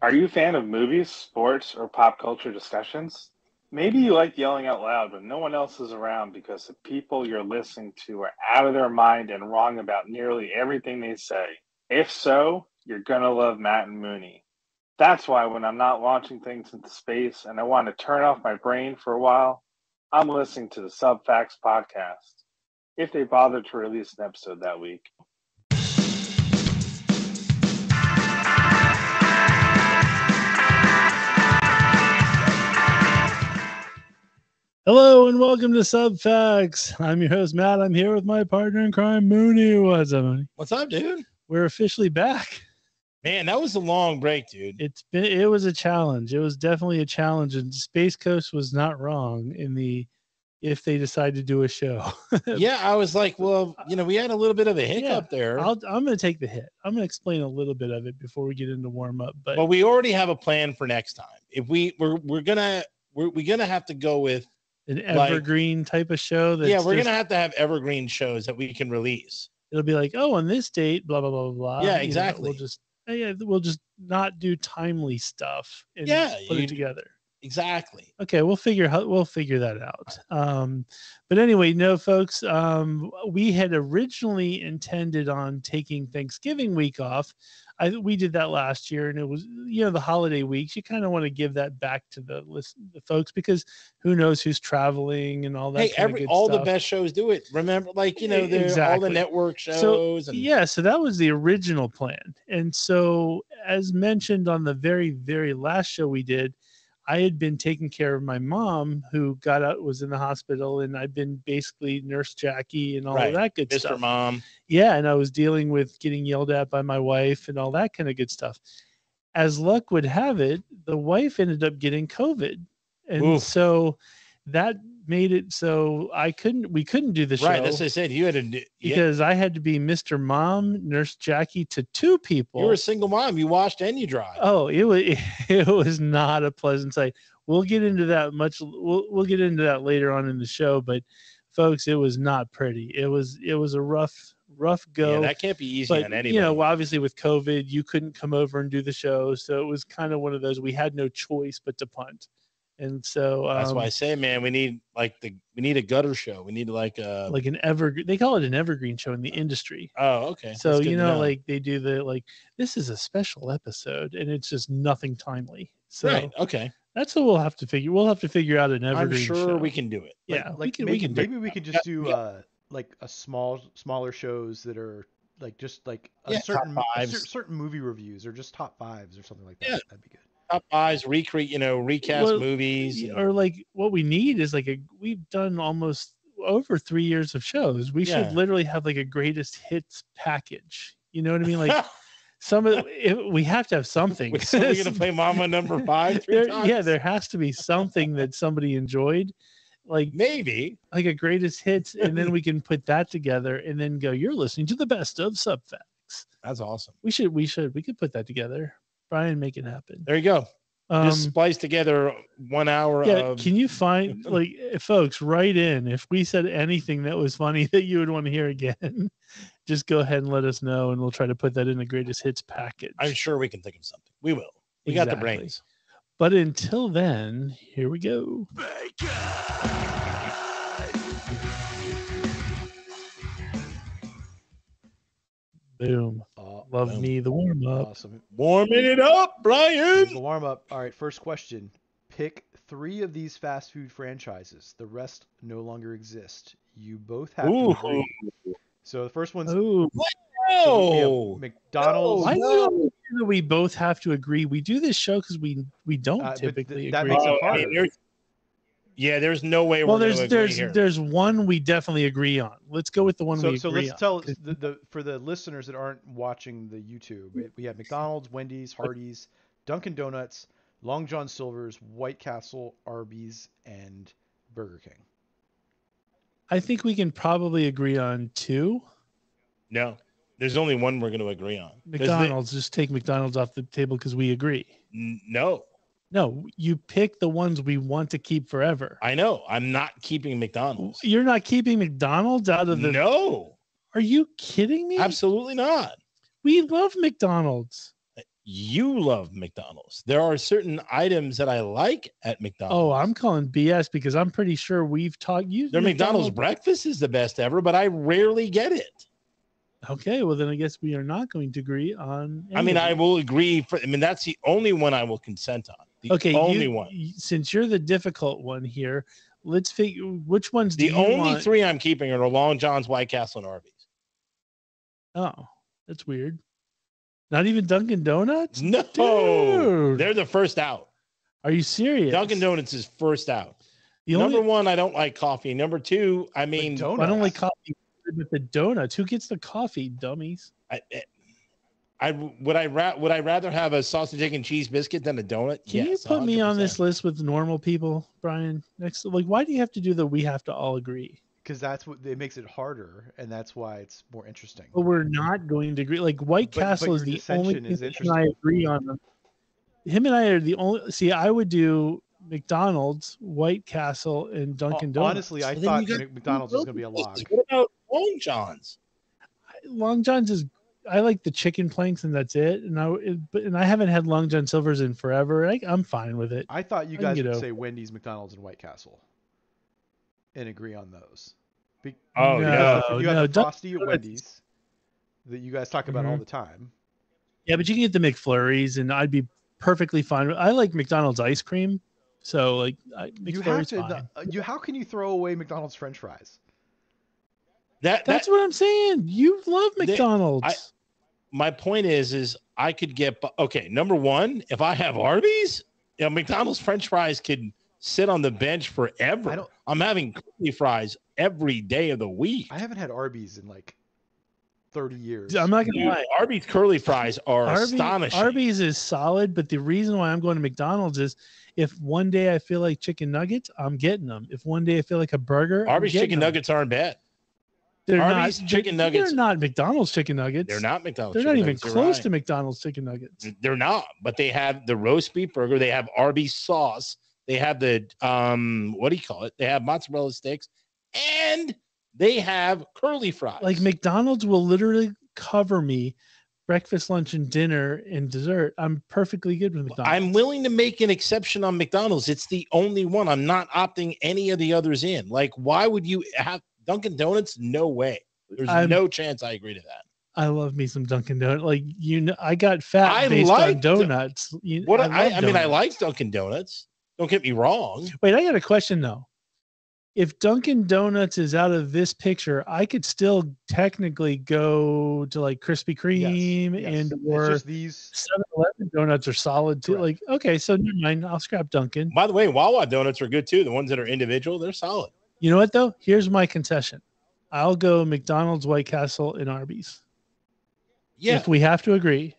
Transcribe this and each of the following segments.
Are you a fan of movies, sports, or pop culture discussions? Maybe you like yelling out loud when no one else is around because the people you're listening to are out of their mind and wrong about nearly everything they say. If so, you're going to love Matt and Mooney. That's why when I'm not launching things into space and I want to turn off my brain for a while, I'm listening to the Subfacts podcast, if they bother to release an episode that week. Hello and welcome to Subfacts. I'm your host, Matt. I'm here with my partner in crime, Mooney. What's up, Mooney? What's up, dude? We're officially back. Man, that was a long break, dude. It was a challenge. It was definitely a challenge, and Space Coast was not wrong in the if they decide to do a show. Yeah, I was like, well, we had a little bit of a hiccup there. I'm going to take the hit. I'm going to explain a little bit of it before we get into warm up. But we already have a plan for next time. If we're gonna have to go with an evergreen type of show. We're gonna have to have evergreen shows that we can release. It'll be like, oh, on this date, blah blah blah blah. Yeah, exactly. We'll just not do timely stuff and put it together. Exactly. Okay, we'll figure that out. But anyway, no, folks, we had originally intended on taking Thanksgiving week off. We did that last year, and it was, the holiday weeks. You kind of want to give that back to the folks, because who knows who's traveling and all that. Hey, all the best shows do it. Remember, all the network shows. So that was the original plan. And so, as mentioned on the very, very last show we did, I had been taking care of my mom, who was in the hospital, and I'd been basically Nurse Jackie and all of that good stuff. Mr. Mom. Yeah, and I was dealing with getting yelled at by my wife and all that kind of good stuff. As luck would have it, the wife ended up getting COVID. And so that made it so we couldn't do the show. Right, that's what I said. You had to because I had to be Mr. Mom, Nurse Jackie to two people. You were a single mom. You washed and you dried. Oh, it was not a pleasant sight. We'll get into that we'll get into that later on in the show, but folks, it was not pretty. It was a rough go. Yeah, that can't be easy on anybody. Obviously with COVID, you couldn't come over and do the show, so it was kind of one of those, we had no choice but to punt. And so that's why I say, man, we need a gutter show. We need an evergreen. They call it an evergreen show in the industry. Oh, okay. So they do this is a special episode, and it's just nothing timely. So right. Okay. That's what we'll have to figure. We'll have to figure out an evergreen. I'm sure show. We can do it. Yeah, maybe we could just do a smaller shows that are certain movie reviews, or just top fives or something like that. Yeah. That'd be good. Top fives, recast movies. Or what we need is we've done almost over 3 years of shows. We should literally have a greatest hits package. You know what I mean? We have to have something. So we're going to play Mama Number 5 3 times? Yeah, there has to be something that somebody enjoyed. Maybe a greatest hits, and then we can put that together and then go, you're listening to the best of Subfacts. That's awesome. We could put that together. Brian, make it happen. There you go. Just splice together 1 hour. Yeah, can you find folks, write in if we said anything that was funny that you would want to hear again. Just go ahead and let us know, and we'll try to put that in the greatest hits package. I'm sure we can think of something. We will. We got the brains. But until then, here we go. Boom. Love me the warm up. Awesome. Warming it up, Brian. The warm up. All right, first question. Pick 3 of these fast food franchises. The rest no longer exist. You both have to agree. So the first one's McDonald's. Why do we both have to agree? We do this show because we don't typically agree. That makes it harder. There's no way we're going to agree here. There's one we definitely agree on. Let's go with the one we agree on. So let's tell for the listeners that aren't watching the YouTube, we have McDonald's, Wendy's, Hardee's, Dunkin' Donuts, Long John Silver's, White Castle, Arby's, and Burger King. I think we can probably agree on 2. No, there's only one we're going to agree on. McDonald's. Just take McDonald's off the table because we agree. No, you pick the ones we want to keep forever. I know. I'm not keeping McDonald's. You're not keeping McDonald's out of the... No. Are you kidding me? Absolutely not. We love McDonald's. you love McDonald's. There are certain items that I like at McDonald's. Oh, I'm calling BS because I'm pretty sure we've talked. Their McDonald's breakfast is the best ever, but I rarely get it. Okay, well then I guess we are not going to agree on. I mean, I will agree. That's the only one I will consent on. The only one. Since you're the difficult one here, let's figure which ones. The only three I'm keeping are the Long John's, White Castle, and Arby's. Oh, that's weird. Not even Dunkin' Donuts? No, dude. They're the first out. Are you serious? Dunkin' Donuts is first out. Number one, I don't like coffee. Number two, I mean, I don't like coffee with the donuts. Who gets the coffee, dummies? Would I rather have a sausage, egg, and cheese biscuit than a donut? Can you put 100%. Me on this list with normal people, Brian? Next, why do you have to do the we have to all agree? Because that's what it makes it harder, and that's why it's more interesting. But we're not going to agree. Like White Castle is the only thing that I agree on. Him and I are the only. See, I would do McDonald's, White Castle, and Dunkin' Donuts. Honestly, I thought McDonald's was going to be a lock. What about Long John's? Long John's is. I like the chicken planks, and that's it. And I haven't had Long John Silver's in forever. I'm fine with it. I thought you guys would say Wendy's, McDonald's, and White Castle, and agree on those. You have the Frosty at Wendy's that you guys talk about all the time. Yeah, but you can get the McFlurries, and I'd be perfectly fine. I like McDonald's ice cream, so like McFlurry's fine. How can you throw away McDonald's French fries? That's what I'm saying. You love McDonald's. My point is I could get number one, if I have Arby's, McDonald's French fries could sit on the bench forever. I'm having curly fries every day of the week. I haven't had Arby's in like 30 years. I'm not gonna lie. Arby's curly fries are astonishing. Arby's is solid, but the reason why I'm going to McDonald's is if one day I feel like chicken nuggets, I'm getting them. If one day I feel like a burger, Arby's chicken nuggets aren't bad. Arby's chicken nuggets. They're not McDonald's chicken nuggets. They're not McDonald's. They're not even close to McDonald's chicken nuggets. They're not, but they have the roast beef burger. They have Arby's sauce. They have the what do you call it? They have mozzarella sticks, and they have curly fries. Like McDonald's will literally cover me breakfast, lunch, and dinner and dessert. I'm perfectly good with McDonald's. I'm willing to make an exception on McDonald's. It's the only one. I'm not opting any of the others in. Like, why would you have Dunkin' Donuts? No way. There's no chance I agree to that. I love me some Dunkin' Donuts. Like, I got fat based on donuts. I mean, I like Dunkin' Donuts. Don't get me wrong. Wait, I got a question though. If Dunkin' Donuts is out of this picture, I could still technically go to like Krispy Kreme or just these 7-Eleven donuts are solid too. Correct. Like, okay, so never mind. I'll scrap Dunkin'. By the way, Wawa donuts are good too. The ones that are individual, they're solid. You know what though? Here's my concession. I'll go McDonald's, White Castle, and Arby's. Yeah. If we have to agree.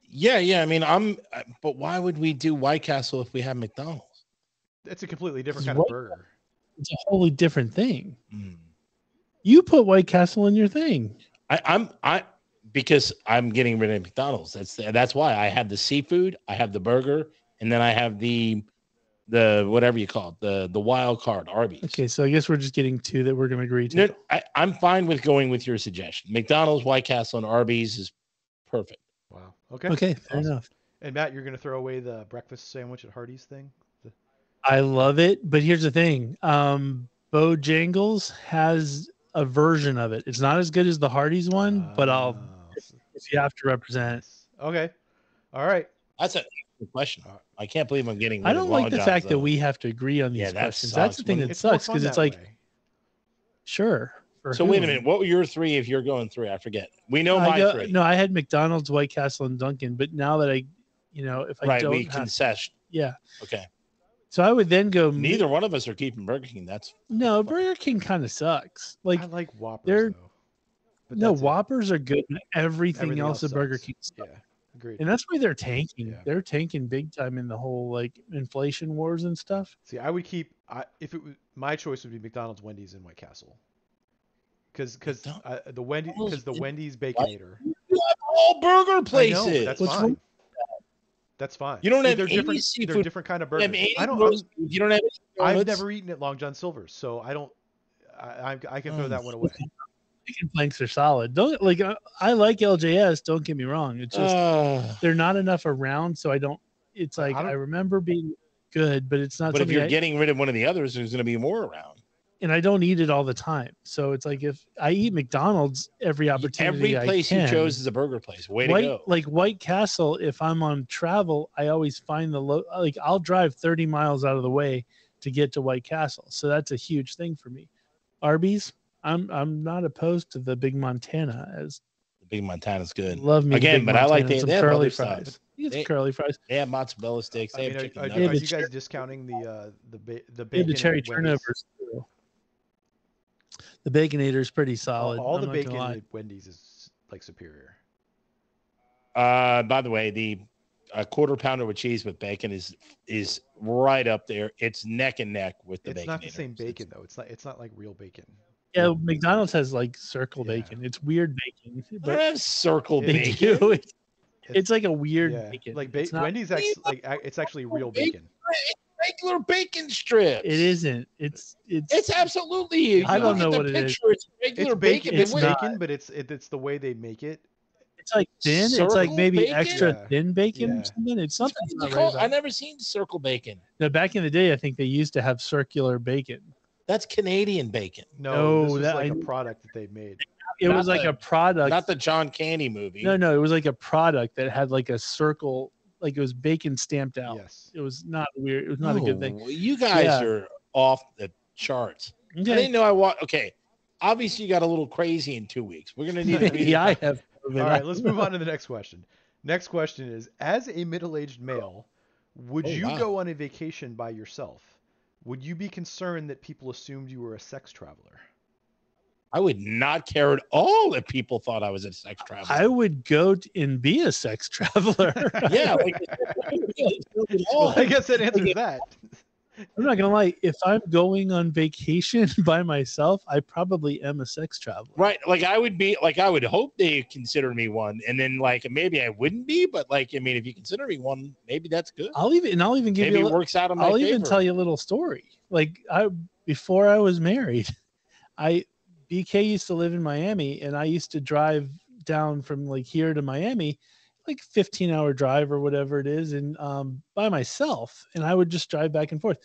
Yeah. I mean, but why would we do White Castle if we have McDonald's? It's a completely different kind of burger. It's a wholly different thing. You put White Castle in your thing. Because I'm getting rid of McDonald's. That's why I have the seafood, I have the burger, and then I have the whatever you call it, the wild card Arby's. Okay, so I guess we're just getting two that we're going to agree to. No, I'm fine with going with your suggestion. McDonald's, White Castle, and Arby's is perfect. Wow. Okay. Okay, fair enough. And Matt, you're going to throw away the breakfast sandwich at Hardee's thing? I love it, but here's the thing. Bojangles has a version of it. It's not as good as the Hardee's one, but if you have to represent. Okay. All right. That's a good question. I can't believe I'm getting. I don't like the fact that we have to agree on these questions. That's the thing that sucks because it's like, sure. So wait a minute. What were your three? If you're going three, I forget. We know my three. No, I had McDonald's, White Castle, and Dunkin'. But now that if I don't, we concession. Yeah. Okay. So I would then go. Neither one of us are keeping Burger King. Burger King kind of sucks. Like I like Whoppers though. Whoppers are good. And everything else at Burger King sucks. Yeah, agreed. And that's why they're tanking. Yeah. They're tanking big time in the whole like inflation wars and stuff. See, I would keep. If it was my choice, would be McDonald's, Wendy's, and White Castle. Because the Wendy's Baconator. You have all burger places. I know, that's fine. That's fine. You don't have they're any different. seafood. They're different kind of burgers. You don't have. I've never eaten at Long John Silver's, so I don't. I can throw that one away. chicken flanks are solid. Don't like I like LJS. Don't get me wrong. It's just they're not enough around, so I don't. It's like I remember being good, but it's not. But if you're getting rid of one of the others, there's going to be more around. And I don't eat it all the time, so it's like if I eat McDonald's every opportunity, every place you chose is a burger place. Way to go! Like White Castle, if I'm on travel, I always find like I'll drive 30 miles out of the way to get to White Castle, so that's a huge thing for me. Arby's, I'm not opposed to the Big Montana as the Big Montana's good. Love me again, but Montana, I like they have curly fries. Curly fries. They have mozzarella sticks. They have chicken nuggets. Are you guys discounting the bacon? The cherry turnovers too. The Baconator is pretty solid. All the bacon at Wendy's is like superior. By the way, the quarter pounder with cheese with bacon is right up there. It's neck and neck with the bacon. It's not the same bacon though. It's not like real bacon. Yeah, McDonald's has like circle bacon. It's weird bacon. But have circle bacon. It's like a weird bacon. Like Wendy's actually it's actually real bacon. Regular bacon strips. It isn't. It's absolutely. I don't know what it is. It's regular bacon. It's bacon, but it's the way they make it. It's like thin. It's like maybe bacon? extra thin bacon or something. It's something. I've never seen circle bacon. No, back in the day, I think they used to have circular bacon. That's Canadian bacon. No, this was like a product that they made. It was like a product. Not the John Candy movie. No, it was like a product that had like a circle. Like it was bacon stamped out. Yes. It was not weird. It was not a good thing. You guys are off the charts. Okay. I didn't know I want. Okay. Obviously, you got a little crazy in 2 weeks. We're going to need to yeah, I have. All right, let's move on to the next question. Next question is, as a middle-aged male, would you go on a vacation by yourself? Would you be concerned that people assumed you were a sex traveler? I would not care at all if people thought I was a sex traveler. I would go and be a sex traveler. Yeah. Well, I guess that answers that. I'm not going to lie. If I'm going on vacation by myself, I probably am a sex traveler. Right. Like I would hope they consider me one. And then like, maybe I wouldn't be, but like, I mean, if you consider me one, maybe that's good. I'll even give maybe you, it works out in my favor. I'll even tell you a little story. Like before I was married, BK used to live in Miami, and I used to drive down from like here to Miami, like 15-hour drive or whatever it is, and by myself, and I would just drive back and forth.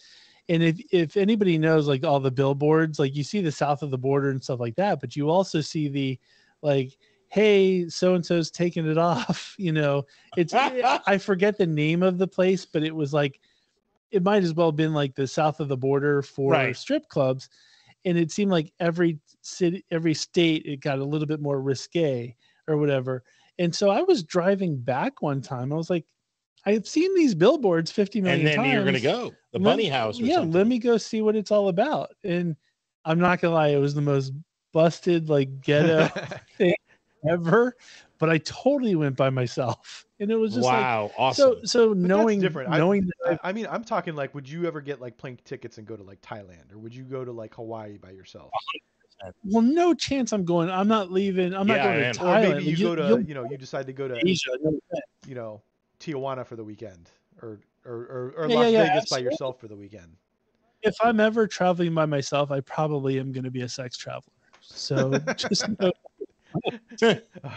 And if anybody knows like all the billboards, like you see the south of the border and stuff like that, but you also see the like, hey, so and so's taking it off. You know, it's I forget the name of the place, but it was like it might as well have been like the south of the border for strip clubs. And it seemed like every city, every state, it got a little bit more risque or whatever. And so I was driving back one time. I was like, I've seen these billboards 50 million times. And then you're going to go. The bunny house or something. Let me go see what it's all about. And I'm not going to lie, it was the most busted, like, ghetto thing ever. But I totally went by myself. And it was just awesome. So knowing, that's different. knowing I mean, I'm talking like, would you ever get like plane tickets and go to like Thailand, or would you go to like Hawaii by yourself? Well, no chance I'm going. I'm not leaving. I'm not going to Thailand. Or maybe you go to, you decide to go to Asia, Tijuana for the weekend, or Las Vegas by yourself for the weekend. If I'm ever traveling by myself, I probably am going to be a sex traveler. So just know.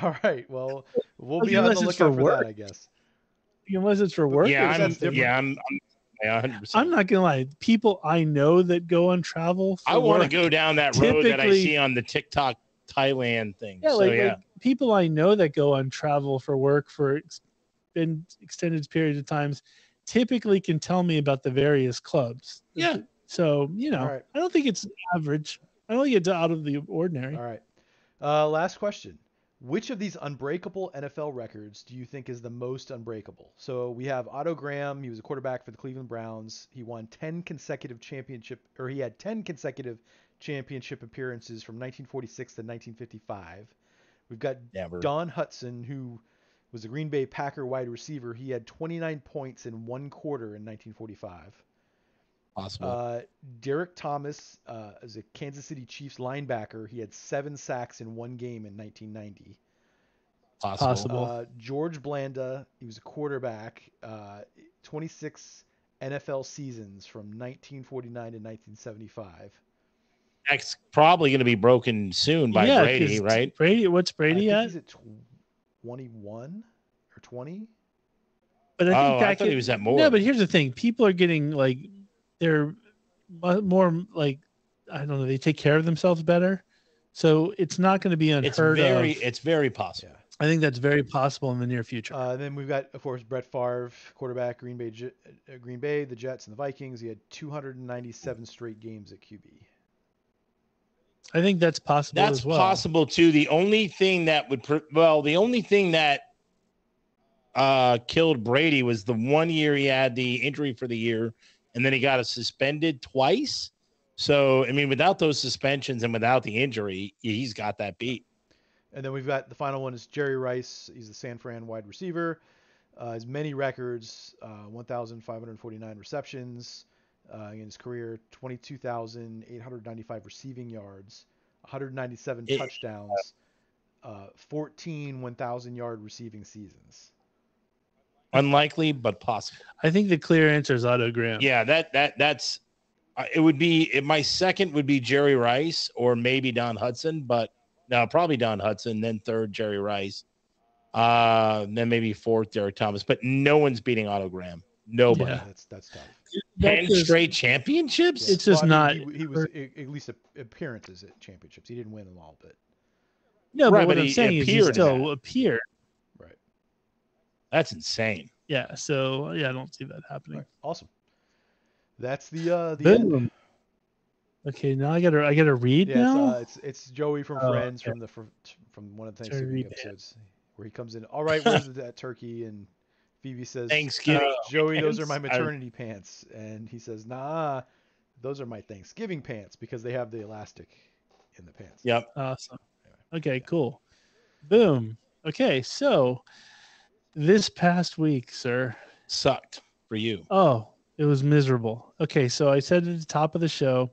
All right. Well, we'll be on the lookout for that, I guess. Unless it's for work. I'm 100%. I'm not gonna lie. People I know that go on travel. I want to go down that road that I see on the TikTok Thailand thing. Yeah, like people I know that go on travel for work for extended periods of times typically can tell me about the various clubs. Yeah. So I don't think it's average. I don't think it's out of the ordinary. All right. Last question. Which of these unbreakable NFL records do you think is the most unbreakable? So we have Otto Graham. He was a quarterback for the Cleveland Browns. He won 10 consecutive he had 10 consecutive championship appearances from 1946 to 1955. We've got Don Hutson, who was a Green Bay Packer wide receiver. He had 29 points in one quarter in 1945. Possible. Derek Thomas is a Kansas City Chiefs linebacker. He had 7 sacks in one game in 1990. Possible. George Blanda, he was a quarterback, 26 NFL seasons from 1949 to 1975. That's probably going to be broken soon by Brady, 'cause right? Brady, what's I Brady think at? he's at 21 or 20. But I think I thought he was at more. No, but here's the thing: people are getting like they're more like I don't know. They take care of themselves better, so it's not going to be unheard of. It's very possible. Yeah. I think that's very possible in the near future. Then we've got, of course, Brett Favre, quarterback, Green Bay, the Jets, and the Vikings. He had 297 straight games at QB. I think that's possible as well. That's possible too. The only thing that killed Brady was the 1 year he had the injury for the year, and then he got suspended twice. So, I mean, without those suspensions and without the injury, he's got that beat. And then we've got the final one is Jerry Rice. He's the San Fran wide receiver. Has many records, 1,549 receptions in his career, 22,895 receiving yards, 197 touchdowns, 14 1,000-yard receiving seasons. Unlikely, but possible. I think the clear answer is Otto Graham. Yeah, that's it would be my second would be Jerry Rice or maybe Don Hudson, but no, probably Don Hudson, then third Jerry Rice, then maybe fourth Derek Thomas, but no one's beating Otto Graham. Nobody. Yeah, that's tough. 10 straight championships. It's just not. He was at least appearances at championships. He didn't win them all, but no. Right, but what I'm saying is he still appeared. Right. That's insane. Yeah. So yeah, I don't see that happening. Right. Awesome. That's the end. Okay, now I gotta read now. It's Joey from Friends from one of the Thanksgiving episodes where he comes in. All right, where's that turkey? And Phoebe says, Thanksgiving. Joey, those are my maternity pants. And he says, nah, those are my Thanksgiving pants because they have the elastic in the pants. Yep. Awesome. Okay, cool. Boom. Okay, so this past week, sir, sucked for you. Oh, it was miserable. Okay, so I said at the top of the show,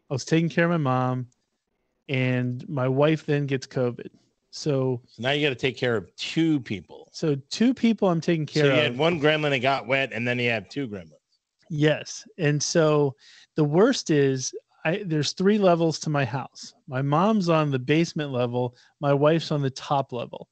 I was taking care of my mom, and my wife then gets COVID. So now you got to take care of two people. So two people I'm taking care of. So you had one gremlin that got wet, and then you have two gremlins. Yes. And so the worst is there's 3 levels to my house. My mom's on the basement level. My wife's on the top level.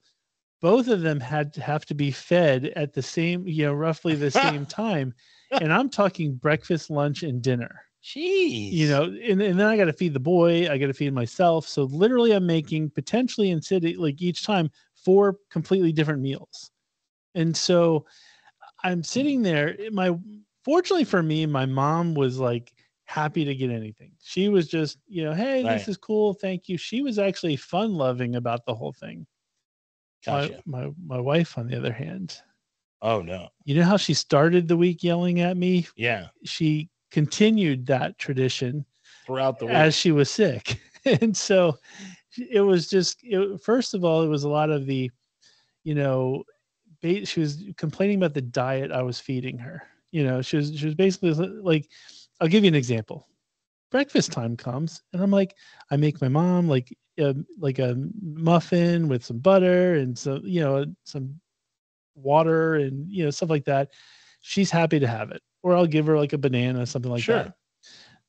Both of them have to be fed at the same, roughly the same time. And I'm talking breakfast, lunch, and dinner. Jeez. And then I got to feed the boy. I got to feed myself. So literally I'm making potentially in city, like each time 4 completely different meals. And so I'm sitting there. Fortunately for me, my mom was like happy to get anything. She was just, hey, this is cool. Thank you. She was actually fun loving about the whole thing. Gotcha. My wife, on the other hand. Oh no. You know how she started the week yelling at me? Yeah. She continued that tradition throughout the week as she was sick. And so it was just, first of all, it was a lot of the, she was complaining about the diet I was feeding her. She was basically like, I'll give you an example. Breakfast time comes and I'm like, I make my mom like a muffin with some butter and some water and, stuff like that. She's happy to have it. Or I'll give her like a banana, something like that.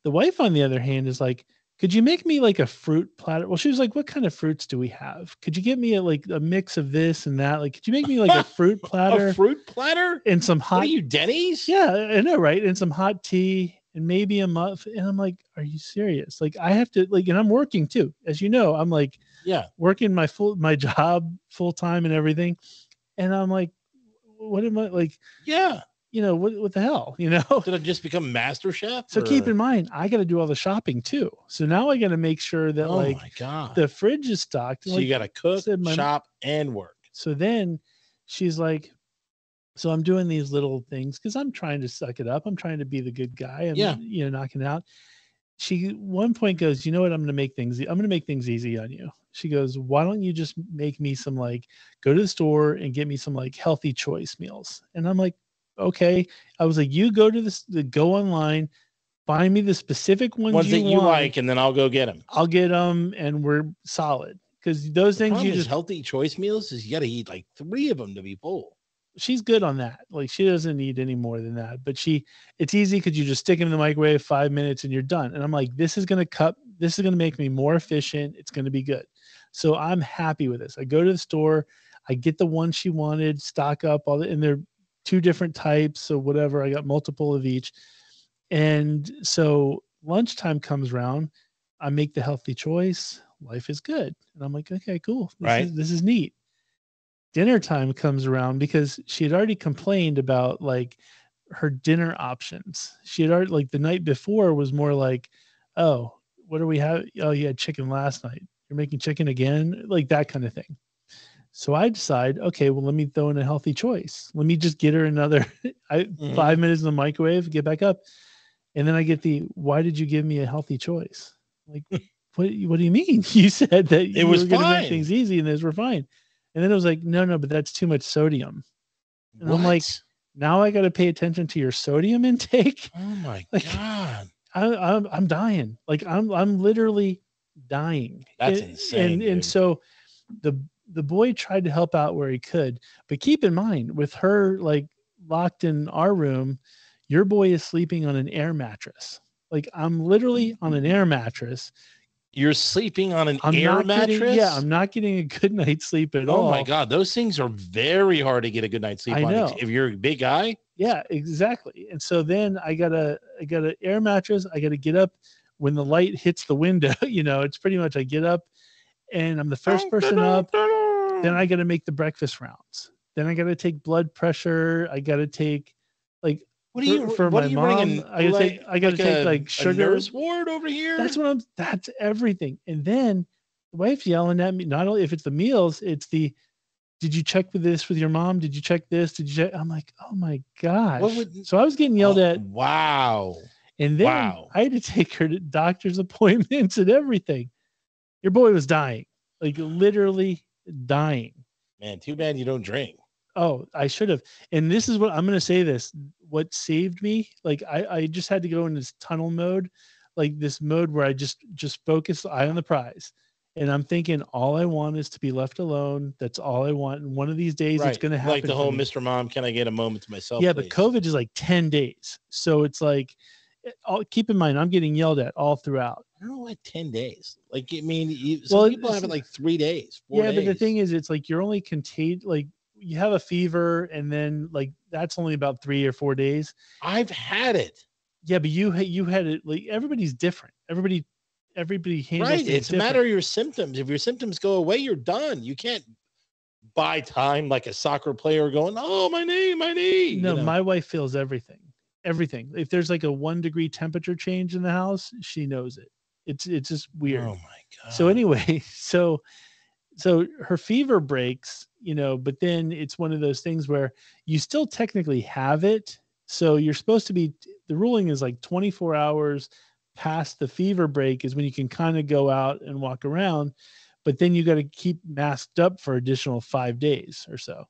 The wife, on the other hand, is like, could you make me like a fruit platter? Well, she was like, what kind of fruits do we have? Could you get me a mix of this and that? Like, could you make me like a fruit platter? A fruit platter? And some hot. What are you, Denny's? Yeah, I know, right? And some hot tea and maybe a muffin. And I'm like, are you serious? Like, I have to and I'm working too. As you know, I'm like, working my job full time and everything. And I'm like, what am I like? Yeah. What the hell, Did I just become master chef? So keep in mind, I got to do all the shopping too. So now I got to make sure that my God, the fridge is stocked. So you got to cook, shop, and work. So then she's like, so I'm doing these little things because I'm trying to suck it up. I'm trying to be the good guy. I'm, knocking it out. She one point goes, you know what? I'm going to make things easy on you. She goes, why don't you just make me some go to the store and get me some healthy choice meals? And I'm like, okay. I was like, you go to go online, find me the specific ones that you want, like, and then I'll go get them. I'll get them, and we're solid. Because those things healthy choice meals is you got to eat 3 of them to be full. she's good on that. Like she doesn't need any more than that, but it's easy because you just stick it in the microwave 5 minutes and you're done. And I'm like, this is going to make me more efficient. It's going to be good. So I'm happy with this. I go to the store, I get the one she wanted, stock up and they're 2 different types. So whatever, I got multiple of each. And so lunchtime comes around, I make the healthy choice. Life is good. And I'm like, okay, cool. This is neat. Dinner time comes around because she had already complained about like her dinner options. She had already, like the night before was more like, oh, what do we have? Oh, you had chicken last night. You're making chicken again? Like that kind of thing. So I decide, okay, well, let me throw in a healthy choice. Let me just get her another 5 minutes in the microwave, get back up. And then I get why did you give me a healthy choice? Like, what do you mean? You said that you were going to make things easy and those were fine. And then it was like, no, but that's too much sodium. And I'm like, now I got to pay attention to your sodium intake. Oh my God. I'm dying. Like I'm literally dying. That's insane. And so the boy tried to help out where he could, but keep in mind with her like locked in our room, your boy is sleeping on an air mattress. Like I'm literally on an air mattress. You're sleeping on an air mattress? I'm not getting a good night's sleep at all. Oh my God. Those things are very hard to get a good night's sleep on if you're a big guy. Yeah, exactly. And so then I got an air mattress. I got to get up when the light hits the window. It's pretty much I get up and I'm the first person up. Then I got to make the breakfast rounds. Then I got to take blood pressure. I got to take like, what are you for my mom? I got to take like sugar. Nurse ward over here. That's everything. And then the wife's yelling at me. Not only if it's the meals, it's did you check with this with your mom? Did you check this? Did you check? I'm like, oh my gosh. So I was getting yelled at. Wow. And then I had to take her to doctor's appointments and everything. Your boy was dying, like literally dying. Man, too bad you don't drink. Oh, I should have. And this is what I'm going to say this. What saved me, like I just had to go in this tunnel mode, like this mode where I just focus eye on the prize. And I'm thinking all I want is to be left alone. That's all I want. And one of these days it's going to happen. Like the whole Mr. Mom, can I get a moment to myself? Yeah, please? But COVID is like 10 days. So it's like, keep in mind, I'm getting yelled at all throughout. I don't know what 10 days. Like, I mean, some people have it like 3 days, 4 days. Yeah, but the thing is, it's like you're only contained, like you have a fever and then like that's only about 3 or 4 days. I've had it. Yeah, but you had it, like everybody's different. Everybody handles right. It's a matter of your symptoms. If your symptoms go away, you're done. You can't buy time like a soccer player going, oh, my knee. No, my wife feels everything. If there's like a 1 degree temperature change in the house, she knows it. It's just weird. Oh my God. So anyway, so her fever breaks, but then it's one of those things where you still technically have it. So you're supposed to be, the ruling is like 24 hours past the fever break is when you can kind of go out and walk around, but then you got to keep masked up for additional 5 days or so.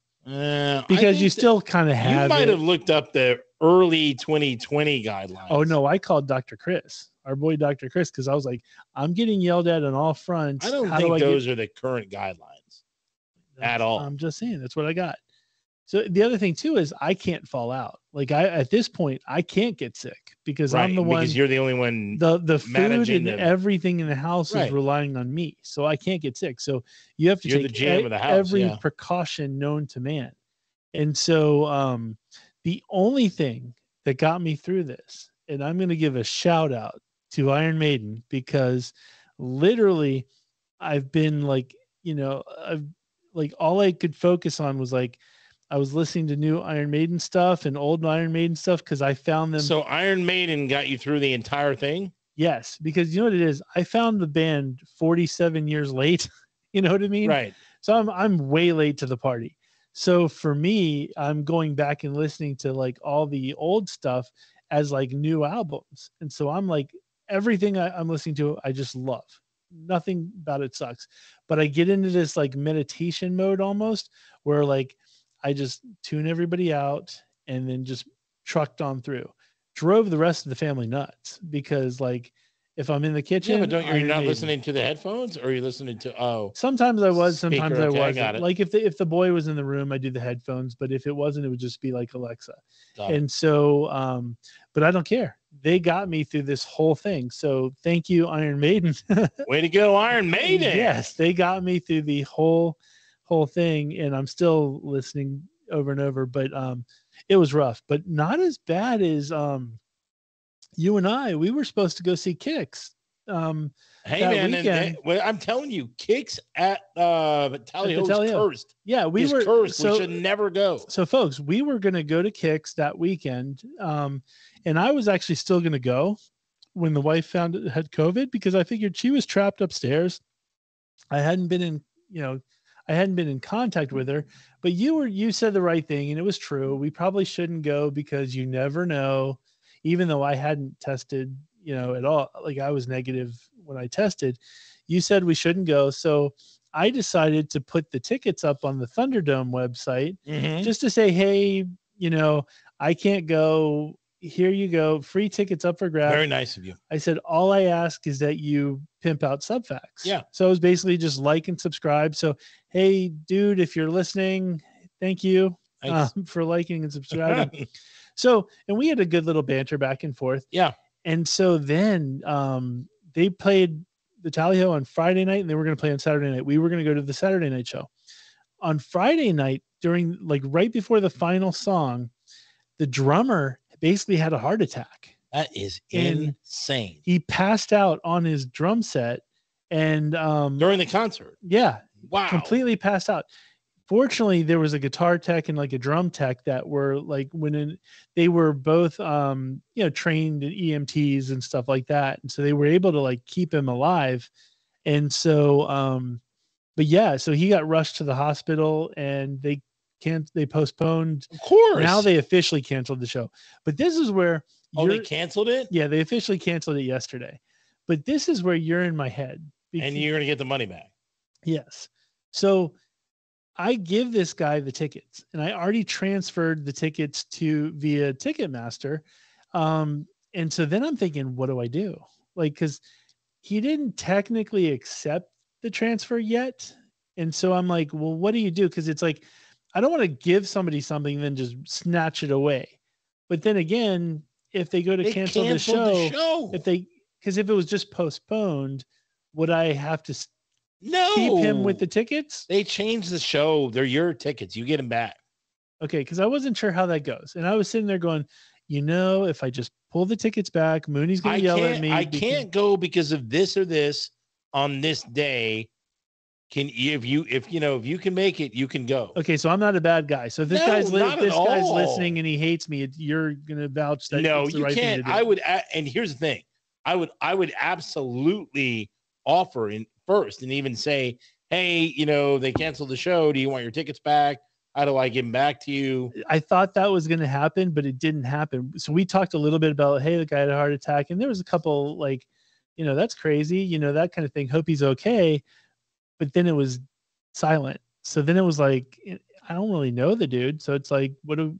Because you still kind of have. You might have looked up the early 2020 guidelines. Oh no, I called Dr. Chris, our boy Dr. Chris, because I was like, I'm getting yelled at on all fronts. I don't think those are the current guidelines at all. I'm just saying that's what I got. So the other thing too is I can't fall out. Like at this point, I can't get sick because I'm the one. Because you're the only one. The food and everything in the house is relying on me, so I can't get sick. So you have to take the GM of the house, every precaution known to man. And so the only thing that got me through this, and I'm going to give a shout out to Iron Maiden because literally I've been like, all I could focus on was like. I was listening to new Iron Maiden stuff and old Iron Maiden stuff because I found them. So Iron Maiden got you through the entire thing? Yes, because you know what it is? I found the band 47 years late. You know what I mean? Right. So I'm way late to the party. So for me, I'm going back and listening to like all the old stuff as like new albums. And so I'm like, everything I'm listening to, I just love. Nothing about it sucks. But I get into this like meditation mode almost where like, I just tune everybody out and then just trucked on through. Drove the rest of the family nuts because like If I'm in the kitchen, Yeah, but you're Iron not Maiden. listening to the headphones, or are you listening to Sometimes I was, sometimes speaker, I okay, I wasn't. got it. Like if the boy was in the room, I do the headphones, but if it wasn't, it would just be like Alexa. Got it. And so but I don't care. They got me through this whole thing. So thank you, Iron Maiden. Way to go, Iron Maiden. Yes, they got me through the whole thing, and I'm still listening over and over, but it was rough, but not as bad as you and I. We were supposed to go see Kicks. Hey that man, weekend. well, I'm telling you, Kicks at Metallica is cursed. Yeah, we It's were cursed. So, we should never go. So, folks, we were going to go to Kicks that weekend, and I was actually still going to go when the wife had COVID, because I figured she was trapped upstairs. I hadn't been in contact with her, but you said the right thing, and it was true. We probably shouldn't go because you never know. Even though I hadn't tested, at all, like I was negative when I tested, you said we shouldn't go. So I decided to put the tickets up on the Thunderdome website just to say, hey, I can't go. Here you go. Free tickets up for grabs. Very nice of you. I said, all I ask is that you pimp out Subfacts. Yeah. So it was basically just like and subscribe. So, hey, dude, if you're listening, thank you for liking and subscribing. So, and we had a good little banter back and forth. Yeah. And so then they played the Tally Ho on Friday night, and they were going to play on Saturday night. We were going to go to the Saturday night show. On Friday night, during right before the final song, the drummer basically had a heart attack. That is insane. He passed out on his drum set, and during the concert. Yeah. Wow. Completely passed out. Fortunately, there was a guitar tech and like a drum tech that were like they were both trained in EMTs and stuff like that, and so they were able to like keep him alive. And so but yeah, so he got rushed to the hospital, and they postponed. Of course. Now they officially canceled the show. But this is where they canceled it? Yeah, they officially canceled it yesterday. But this is where you're in my head. And you're going to get the money back. Yes. So I give this guy the tickets, and I already transferred the tickets via Ticketmaster. And so then I'm thinking, what do I do? Like, because he didn't technically accept the transfer yet. And so I'm like, well, what do you do? Because it's like, I don't want to give somebody something and then just snatch it away. But then again, if they go to cancel the show, because if it was just postponed, would I have to keep him with the tickets? They changed the show. They're your tickets. You get them back. Okay, because I wasn't sure how that goes. And I was sitting there going, if I just pull the tickets back, Mooney's going to yell at me. I can't go because of this or this on this day. If you can make it, you can go. Okay, so I'm not a bad guy. So if this guy's listening and he hates me, you're going to vouch that no, it's the you right can't. thing to do. And here's the thing. I would absolutely offer in first and even say, hey, they canceled the show. Do you want your tickets back? How do I give them back to you? I thought that was going to happen, but it didn't happen. So we talked a little bit about, hey, the guy had a heart attack, and there was a couple that's crazy, that kind of thing. Hope he's okay. But then it was silent. So then it was like, I don't really know the dude. So it's like, you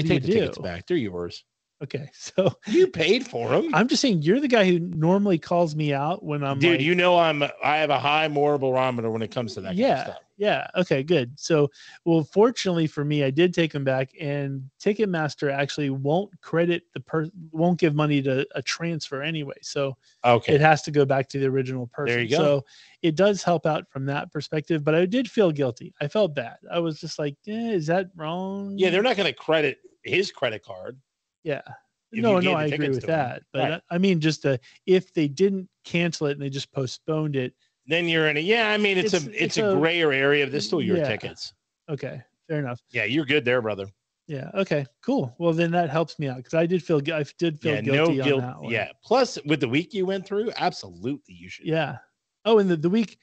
take the tickets back. They're yours. Okay, so you paid for them. I'm just saying, you're the guy who normally calls me out when I'm dude. I have a high moral barometer when it comes to that. Yeah, kind of stuff. Yeah. Okay, good. So, well, fortunately for me, I did take them back, and Ticketmaster actually won't credit won't give money to a transfer anyway. So, it has to go back to the original person. There you go. So it does help out from that perspective, but I did feel guilty. I felt bad. I was just like, is that wrong? Yeah, they're not going to credit his credit card. Yeah. No, I agree with that. But right. I mean, if they didn't cancel it and they just postponed it, then you're in it's a grayer area. They're still your tickets. Okay. Fair enough. Yeah. You're good there, brother. Yeah. Okay, cool. Well, then that helps me out, because I did feel guilty on that one. Yeah. Plus with the week you went through, absolutely you should. Yeah. Oh, and the week,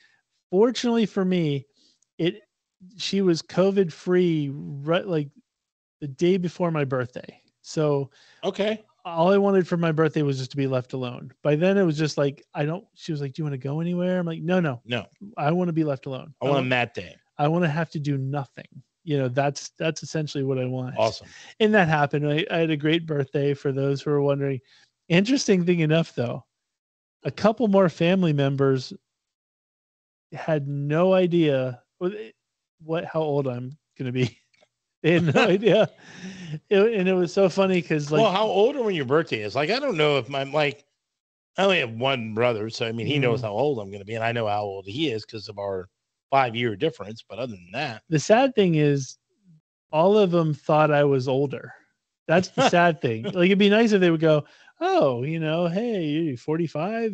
fortunately for me, she was COVID free right like the day before my birthday. So all I wanted for my birthday was just to be left alone. By then it was just like, she was like, do you want to go anywhere? I'm like, no. I want to be left alone. I want a mat day. I want to have to do nothing. That's essentially what I want. Awesome. And that happened. I had a great birthday, for those who are wondering. Interesting thing enough, though, a couple more family members had no idea how old I'm going to be. They had no idea. And it was so funny because, like, well, how old are when your birthday is? Like, I don't know if I'm like, I only have one brother, so I mean, he knows how old I'm going to be, and I know how old he is because of our 5-year difference. But other than that, the sad thing is, all of them thought I was older. That's the sad thing. Like, it'd be nice if they would go, "Oh, hey, you're 45,"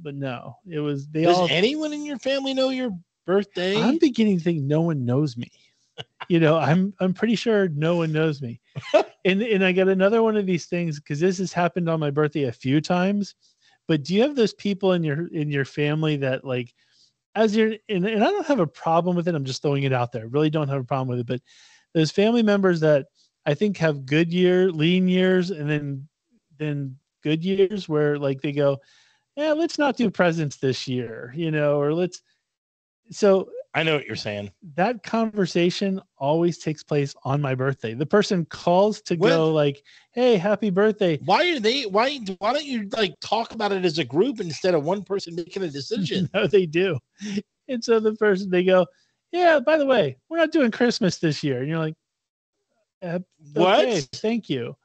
but no, it was they does all. anyone in your family know your birthday? I'm beginning to think no one knows me. I'm pretty sure no one knows me. And I got another one of these things because this has happened on my birthday a few times. But do you have those people in your family that, like, as you're and I don't have a problem with it. I'm just throwing it out there. I really don't have a problem with it. But those family members that I think have lean years, and then good years where, like, they go, yeah, let's not do presents this year, or let's. So I know what you're saying. That conversation always takes place on my birthday. The person calls to go, like, "Hey, happy birthday." Why don't you, like, talk about it as a group instead of one person making a decision? No, they do. And so the person, they go, "Yeah, by the way, we're not doing Christmas this year." And you're like, what? Okay, thank you.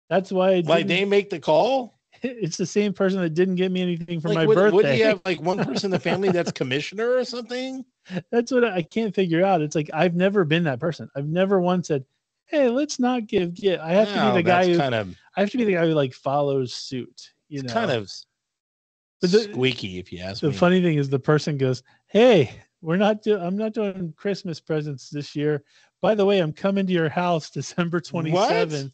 That's why they make the call. It's the same person that didn't get me anything for my birthday. birthday. Would you have, like, one person in the family that's commissioner or something? That's what I can't figure out. It's like, I've never been that person. I've never once said, "Hey, let's not give gift." I have to be the guy who I have to be the guy who, like, follows suit. It's kind of squeaky, if you ask me. The funny thing is, the person goes, "Hey, I'm not doing Christmas presents this year. By the way, I'm coming to your house December 27th.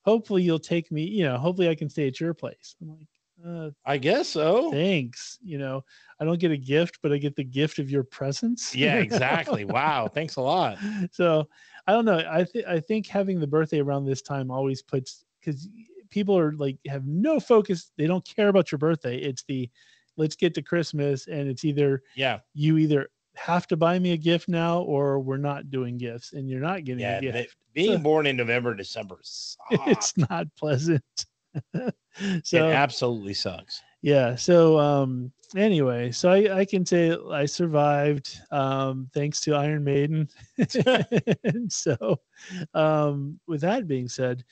Hopefully you'll take me, hopefully I can stay at your place." I'm like, I guess so. Thanks. I don't get a gift, but I get the gift of your presence. Yeah, exactly. Wow. Thanks a lot. So I don't know. I think having the birthday around this time always puts, because people are like, have no focus. They don't care about your birthday. It's let's get to Christmas, and it's you either have to buy me a gift now, or we're not doing gifts, and you're not getting a gift. Being born in November, December sucks. It's not pleasant. So it absolutely sucks. Yeah. So anyway, so I can say I survived thanks to Iron Maiden. And so with that being said,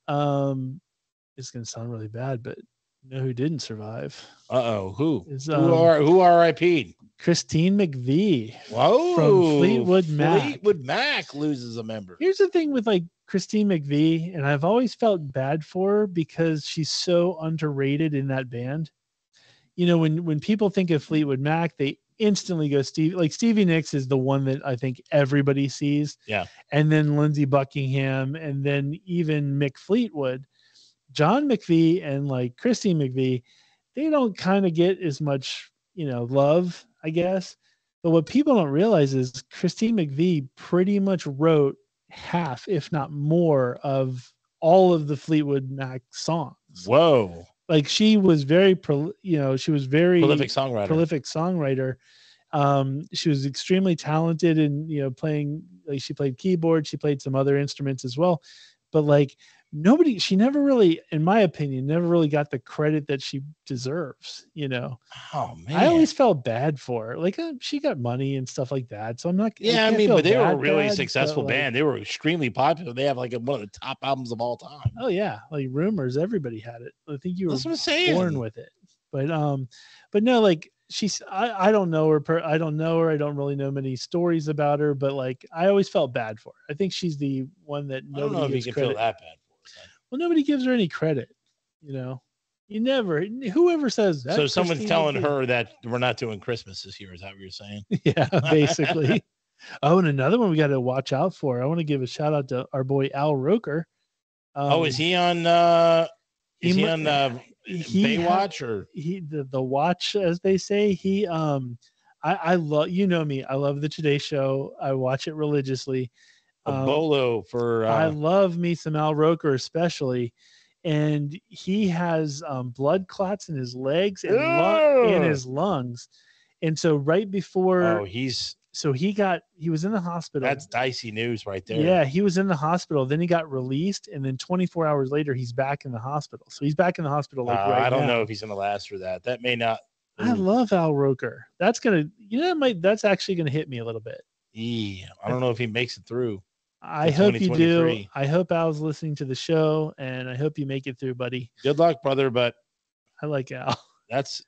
it's gonna sound really bad, but you know who didn't survive? Who? Who RIP'd? Christine McVie. Whoa. From Fleetwood Mac. Fleetwood Mac loses a member. Here's the thing with, like, Christine McVie, and I've always felt bad for her because she's so underrated in that band. When people think of Fleetwood Mac, they instantly go Stevie Nicks is the one that I think everybody sees. Yeah. And then Lindsey Buckingham, and then even Mick Fleetwood. John McVie and, like, Christine McVie, they don't kind of get as much, love, I guess. But what people don't realize is Christine McVie pretty much wrote half, if not more, of all of the Fleetwood Mac songs. Whoa. Like, she was very prolific songwriter. She was extremely talented in, playing, like, she played keyboard, she played some other instruments as well. But, like, she never really, in my opinion, never really got the credit that she deserves. Oh man, I always felt bad for her. Like, she got money and stuff like that, so I'm not. Yeah, I mean, but they were a really successful band. They were extremly popular. They have, like, one of the top albums of all time. Oh yeah, like Rumors, everybody had it. I think you were born with it. But no, like, I don't know her. I don't know her. I don't really know many stories about her. But, like, I always felt bad for her. I think she's the one that nobody I don't know if gives you can credit. feel that bad for her. Well, nobody gives her any credit. You never. Whoever says that. So someone's telling her that we're not doing Christmas this year. Is that what you're saying? Yeah, basically. Oh, and another one we got to watch out for. I want to give a shout out to our boy Al Roker. Is he on? Is he on Baywatch or the Watch, as they say? He I love, me. I love the Today Show. I watch it religiously. Bolo for. I love me some Al Roker, especially, and he has blood clots in his legs and in his lungs, and so right before. So he was in the hospital. That's dicey news right there. Yeah, he was in the hospital. Then he got released, and then 24 hours later, he's back in the hospital. So he's back in the hospital. Like, right I don't now. know if he's going to last for that. That may not. I love Al Roker. That's that's actually gonna hit me a little bit. Yeah, I don't know if he makes it through. I hope you do. I hope Al's listening to the show, and I hope you make it through, buddy. Good luck, brother. But I like Al. That's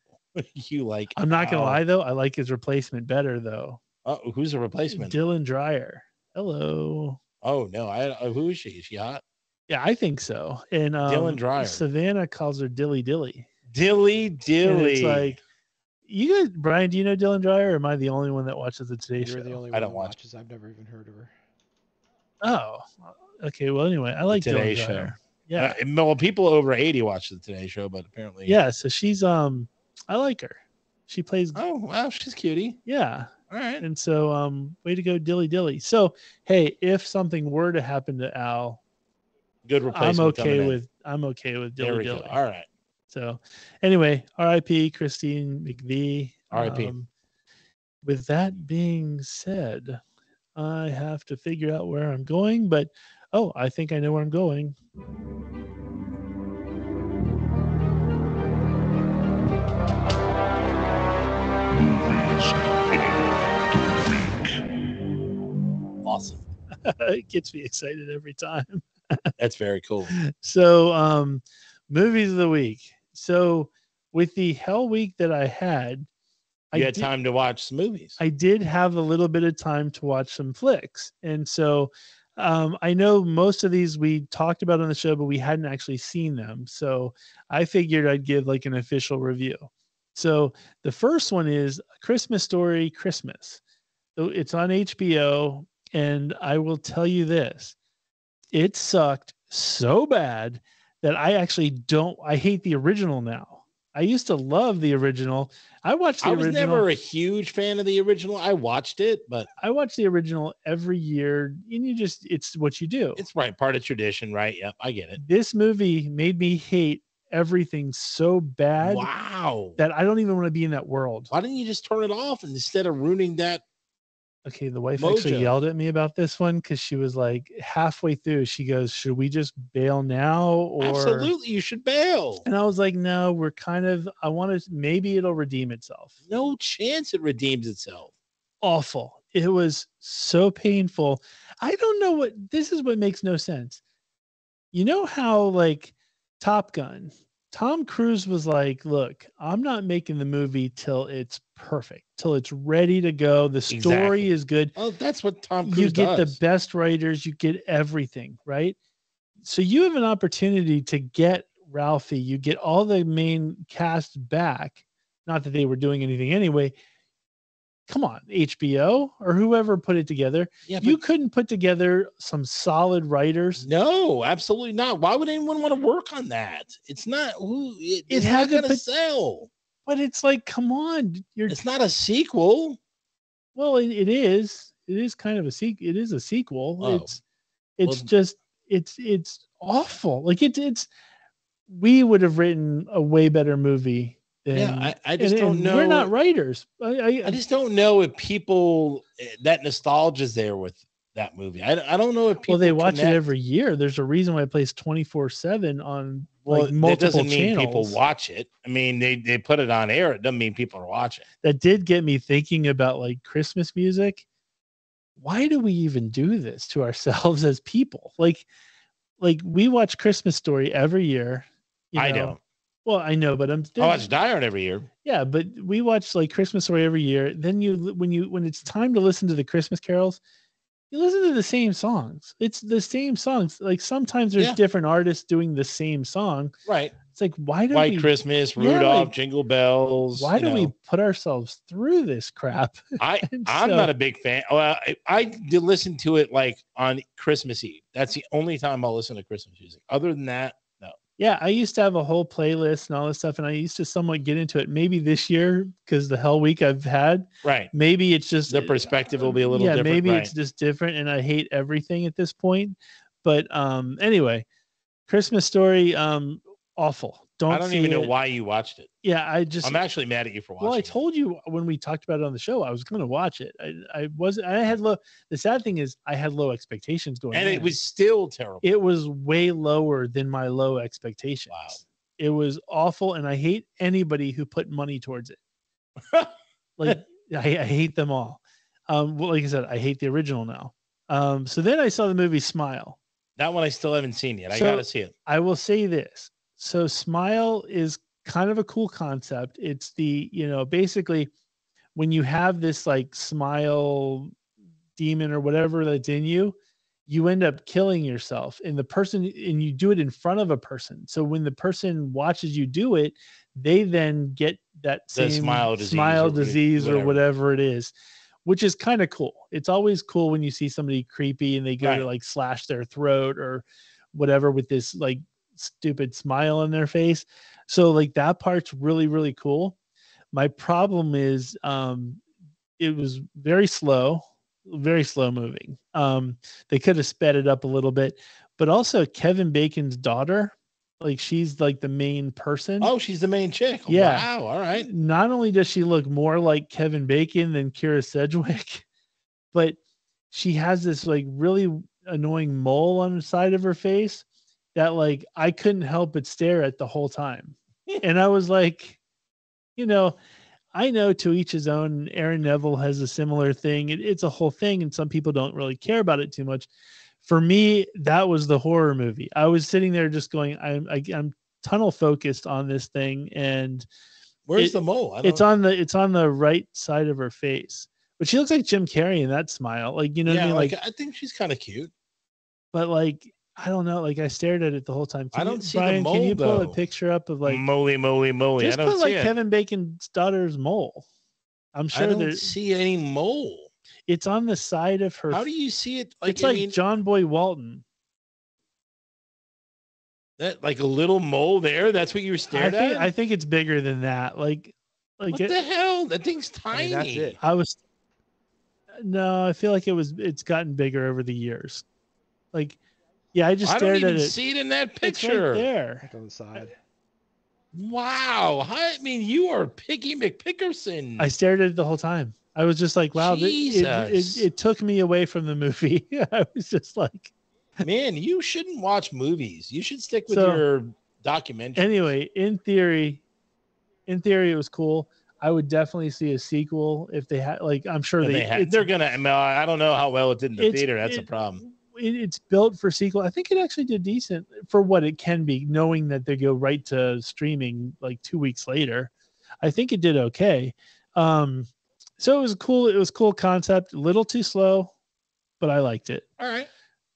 you like. I'm not gonna lie though. I like his replacement better though. Oh, who's the replacement? Dylan Dreyer. Hello. Oh no, who is she? Is she hot? Yeah, I think so. And Dylan Dreyer. Savannah calls her Dilly Dilly. Dilly Dilly. And it's like, you guys, Brian, do you know Dylan Dreyer, or am I the only one that watches the Today Show? You're the only one I don't that watch. watches. I've never even heard of her. Oh, okay. Well, anyway, I like Today Dylan Show. Dreyer. Yeah. Well, people over 80 watch the Today Show, but apparently. Yeah. So she's I like her. She plays. Oh wow, she's cutie. Yeah. All right. And so way to go, Dilly Dilly. So hey, if something were to happen to Al, good replacement. I'm okay with Dilly Dilly. All right. So anyway, R.I.P. Christine McVie. R.I.P. With that being said, I have to figure out where I'm going, but I think I know where I'm going. Awesome. It gets me excited every time. That's very cool. So, movies of the week. So, with the hell week that I had, you had time to watch some movies. I did have a little bit of time to watch some flicks. And so I know most of these we talked about on the show, but we hadn't actually seen them. So I figured I'd give like an official review. So the first one is Christmas Story Christmas. So it's on HBO. And I will tell you this, it sucked so bad that I hate the original now. I used to love the original. I watched the original. I was never a huge fan of the original. I watched it, but I watch the original every year, and it's what you do. It's right. Part of tradition, right? Yep. I get it. This movie made me hate everything so bad. Wow. That I don't even want to be in that world. Why didn't you just turn it off instead of ruining that? Okay, the wife actually yelled at me about this one because she was like halfway through. She goes, "Should we just bail now?" Or absolutely, you should bail. And I was like, "No, we're kind of. I want to. Maybe it'll redeem itself." No chance it redeems itself. Awful. It was so painful. I don't know what. This is what makes no sense. You know how like Top Gun, Tom Cruise was like, "Look, I'm not making the movie till it's perfect, till it's ready to go. The story is good." Oh, that's what Tom Cruise does. You get the best writers, you get everything, right? So you have an opportunity to get Ralphie, you get all the main cast back. Not that they were doing anything anyway. Come on, HBO or whoever put it together. Yeah, you couldn't put together some solid writers. No, absolutely not. Why would anyone want to work on that? It's not who it's not going to sell. But it's like, come on, it's not a sequel. Well, it is. It is kind of a sequel. It is a sequel. Oh. It's awful. Like it's. We would have written a way better movie. I just don't know. We're not writers. I just don't know if people that nostalgia is there with that movie. I don't know if people. Well, they watch it every year. There's a reason why it plays 24/7 on multiple that doesn't mean channels. People watch it. I mean, they put it on air. It doesn't mean people are watching. That did get me thinking about like Christmas music. Why do we even do this to ourselves as people? Like we watch Christmas Story every year. I don't. Well, I know, but I watch Die Hard every year. Yeah, but we watch like Christmas Story every year. Then when it's time to listen to the Christmas carols, you listen to the same songs. It's the same songs. Like sometimes there's different artists doing the same song. Right. It's like, why do White Christmas, Rudolph, Jingle Bells. Why do we put ourselves through this crap? I'm not a big fan. Well, I did listen to it like on Christmas Eve. That's the only time I'll listen to Christmas music. Other than that, no. Yeah, I used to have a whole playlist and all this stuff, and I used to somewhat get into it. Maybe this year, because the hell week I've had, right? Maybe it's just the perspective will be a little different. Maybe it's just different, and I hate everything at this point. But anyway, Christmas Story, awful. I don't even know why you watched it. Yeah, I'm actually mad at you for watching. Well, I told you when we talked about it on the show, I was going to watch it. The sad thing is I had low expectations going and it was still terrible. It was way lower than my low expectations. Wow. It was awful, and I hate anybody who put money towards it. Like I hate them all. Well, like I said, I hate the original now. So then I saw the movie Smile. That one I still haven't seen yet. I So gotta see it. I will say this. So Smile is kind of a cool concept. It's the, basically when you have this like smile demon or whatever that's in you, you end up killing yourself, and you do it in front of a person. So when the person watches you do it, they then get that The same smile disease or whatever. whatever it is, which is kind of cool. It's always cool when you see somebody creepy and they go to like slash their throat or whatever with this like stupid smile on their face. So like that part's really, really cool. My problem is it was very slow moving. They could have sped it up a little bit, but also Kevin Bacon's daughter, like she's like the main person. Oh, she's the main chick. Yeah. Wow. All right. Not only does she look more like Kevin Bacon than Kira Sedgwick, but she has this like really annoying mole on the side of her face that like I couldn't help but stare at the whole time. And I was like, I know to each his own. Aaron Neville has a similar thing. It's a whole thing, and some people don't really care about it too much. For me, that was the horror movie. I was sitting there just going, I'm tunnel focused on this thing, and where's the mole? It's on the right side of her face, but she looks like Jim Carrey in that smile. Like what I mean? Like I think she's kind of cute, but like I don't know. Like I stared at it the whole time. I don't see Brian, the mole. Can you pull though. a picture up of like moly? Just I don't put see like it. Kevin Bacon's daughter's mole. I'm sure I don't see any mole. It's on the side of her. How do you see it? It's like John Boy Walton. That like a little mole there. That's what you were staring at. I think it's bigger than that. Like what the hell? That thing's tiny. I mean, that's it. No, I feel like it's gotten bigger over the years. Like, yeah, I just stared at it. I don't even see it in that picture. It's right there. Right on the side. Wow. I mean, you are Picky McPickerson. I stared at it the whole time. I was just like, wow, it took me away from the movie. I was just like, man, you shouldn't watch movies. You should stick with your documentary. Anyway, in theory, it was cool. I would definitely see a sequel if they had, like, I'm sure they're going to, I don't know how well it did in the theater. That's a problem. It's built for sequel. I think it actually did decent for what it can be, knowing that they go right to streaming like 2 weeks later. I think it did okay. So it was cool. It was a cool concept, a little too slow, but I liked it. All right.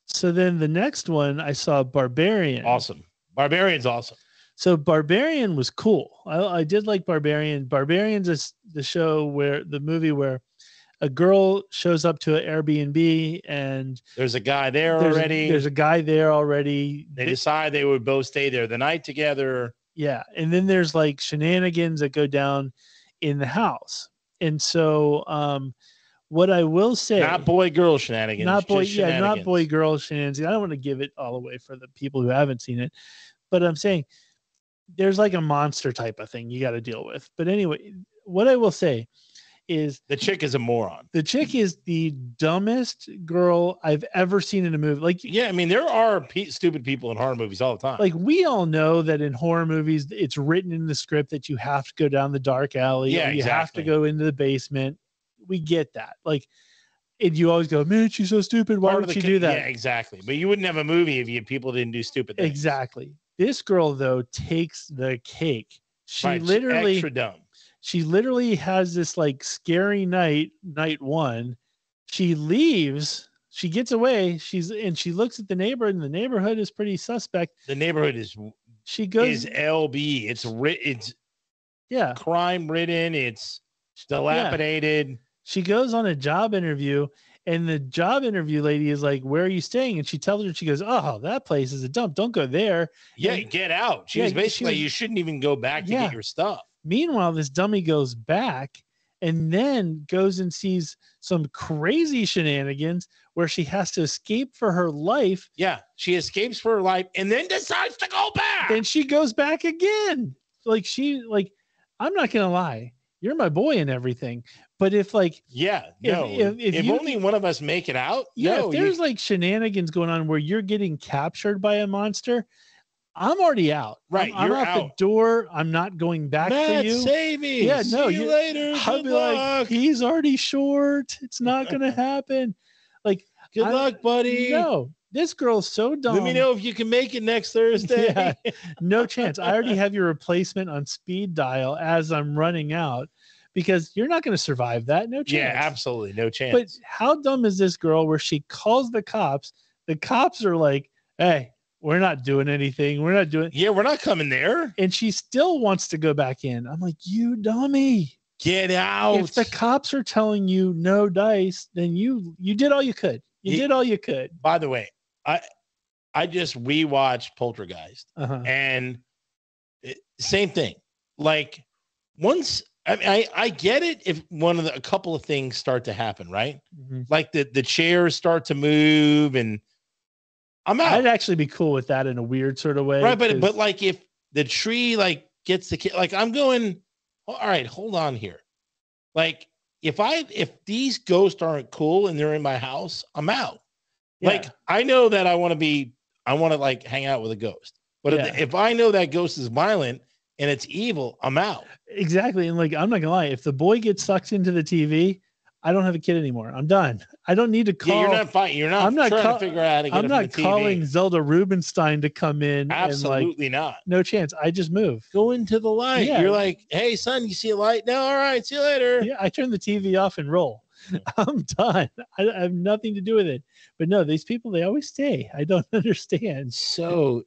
So then the next one I saw Barbarian. Awesome. Barbarian's awesome. So Barbarian was cool. I did like Barbarian. Barbarian's is the movie where a girl shows up to an Airbnb and there's a guy there already. There's a guy there already. They decide they would both stay there the night together. Yeah. And then there's like shenanigans that go down in the house. And so what I will say, not boy girl shenanigans. Not boy girl shenanigans. I don't want to give it all away for the people who haven't seen it, but I'm saying there's like a monster type of thing you got to deal with. But anyway, what I will say is the chick is a moron. The chick is the dumbest girl I've ever seen in a movie. Like, yeah, I mean, there are stupid people in horror movies all the time. Like, we all know that in horror movies, it's written in the script that you have to go down the dark alley. Yeah, you have to go into the basement. We get that. Like, and you always go, man, she's so stupid. Why would she do that? Yeah, exactly. But you wouldn't have a movie if people didn't do stupid things. Exactly. This girl, though, takes the cake. She literally extra dumb. She literally has this like scary night one. She leaves. She gets away. She looks at the neighborhood, and the neighborhood is pretty suspect. The neighborhood is LB. It's crime ridden. It's dilapidated. Yeah. She goes on a job interview, and the job interview lady is like, "Where are you staying?" And she tells her, she goes, "Oh, that place is a dump. Don't go there." Yeah, get out. She was basically, you shouldn't even go back to get your stuff. Meanwhile, this dummy goes back and then goes and sees some crazy shenanigans where she has to escape for her life. Yeah, she escapes for her life and then decides to go back. Then she goes back again. I'm not going to lie. You're my boy and everything. But if if only one of us make it out. Yeah, if there's like shenanigans going on where you're getting captured by a monster, I'm already out. Right, I'm you're out the out. door. I'm not going back Matt, for you. save me. Yeah, no, See you later. I'll Good be luck. like, he's already short. It's not gonna happen. Like, Good luck, buddy. No, this girl's so dumb. Let me know if you can make it next Thursday. Yeah, no chance. I already have your replacement on speed dial as I'm running out because you're not going to survive that. No chance. Yeah, absolutely. No chance. But how dumb is this girl where she calls the cops? The cops are like, hey, we're not doing anything. We're not doing. Yeah, we're not coming there. And she still wants to go back in. I'm like, you dummy. Get out. If the cops are telling you no dice, then you did all you could. You did all you could. By the way, I just rewatched Poltergeist, and same thing. Like once, I get it if a couple of things start to happen, right? Mm-hmm. Like the chairs start to move, and I'm out. I'd actually be cool with that in a weird sort of way, right? But like if the tree like gets the kid, like I'm going, all right, hold on here, like. If these ghosts aren't cool and they're in my house, I'm out. Yeah. Like I know that I want to like hang out with a ghost. But if I know that ghost is violent and it's evil, I'm out. Exactly. And like, I'm not gonna lie, if the boy gets sucked into the TV, I don't have a kid anymore. I'm done. I don't need to call. Yeah, you're not fighting. You're not. I'm not trying to figure out how to get. I'm not calling Zelda Rubinstein to come in. Absolutely and not. No chance. I just move. Go into the light. Yeah. You're like, hey, son, you see a light? No, all right. See you later. Yeah, I turn the TV off and roll. I'm done. I have nothing to do with it. But no, these people, they always stay. I don't understand. So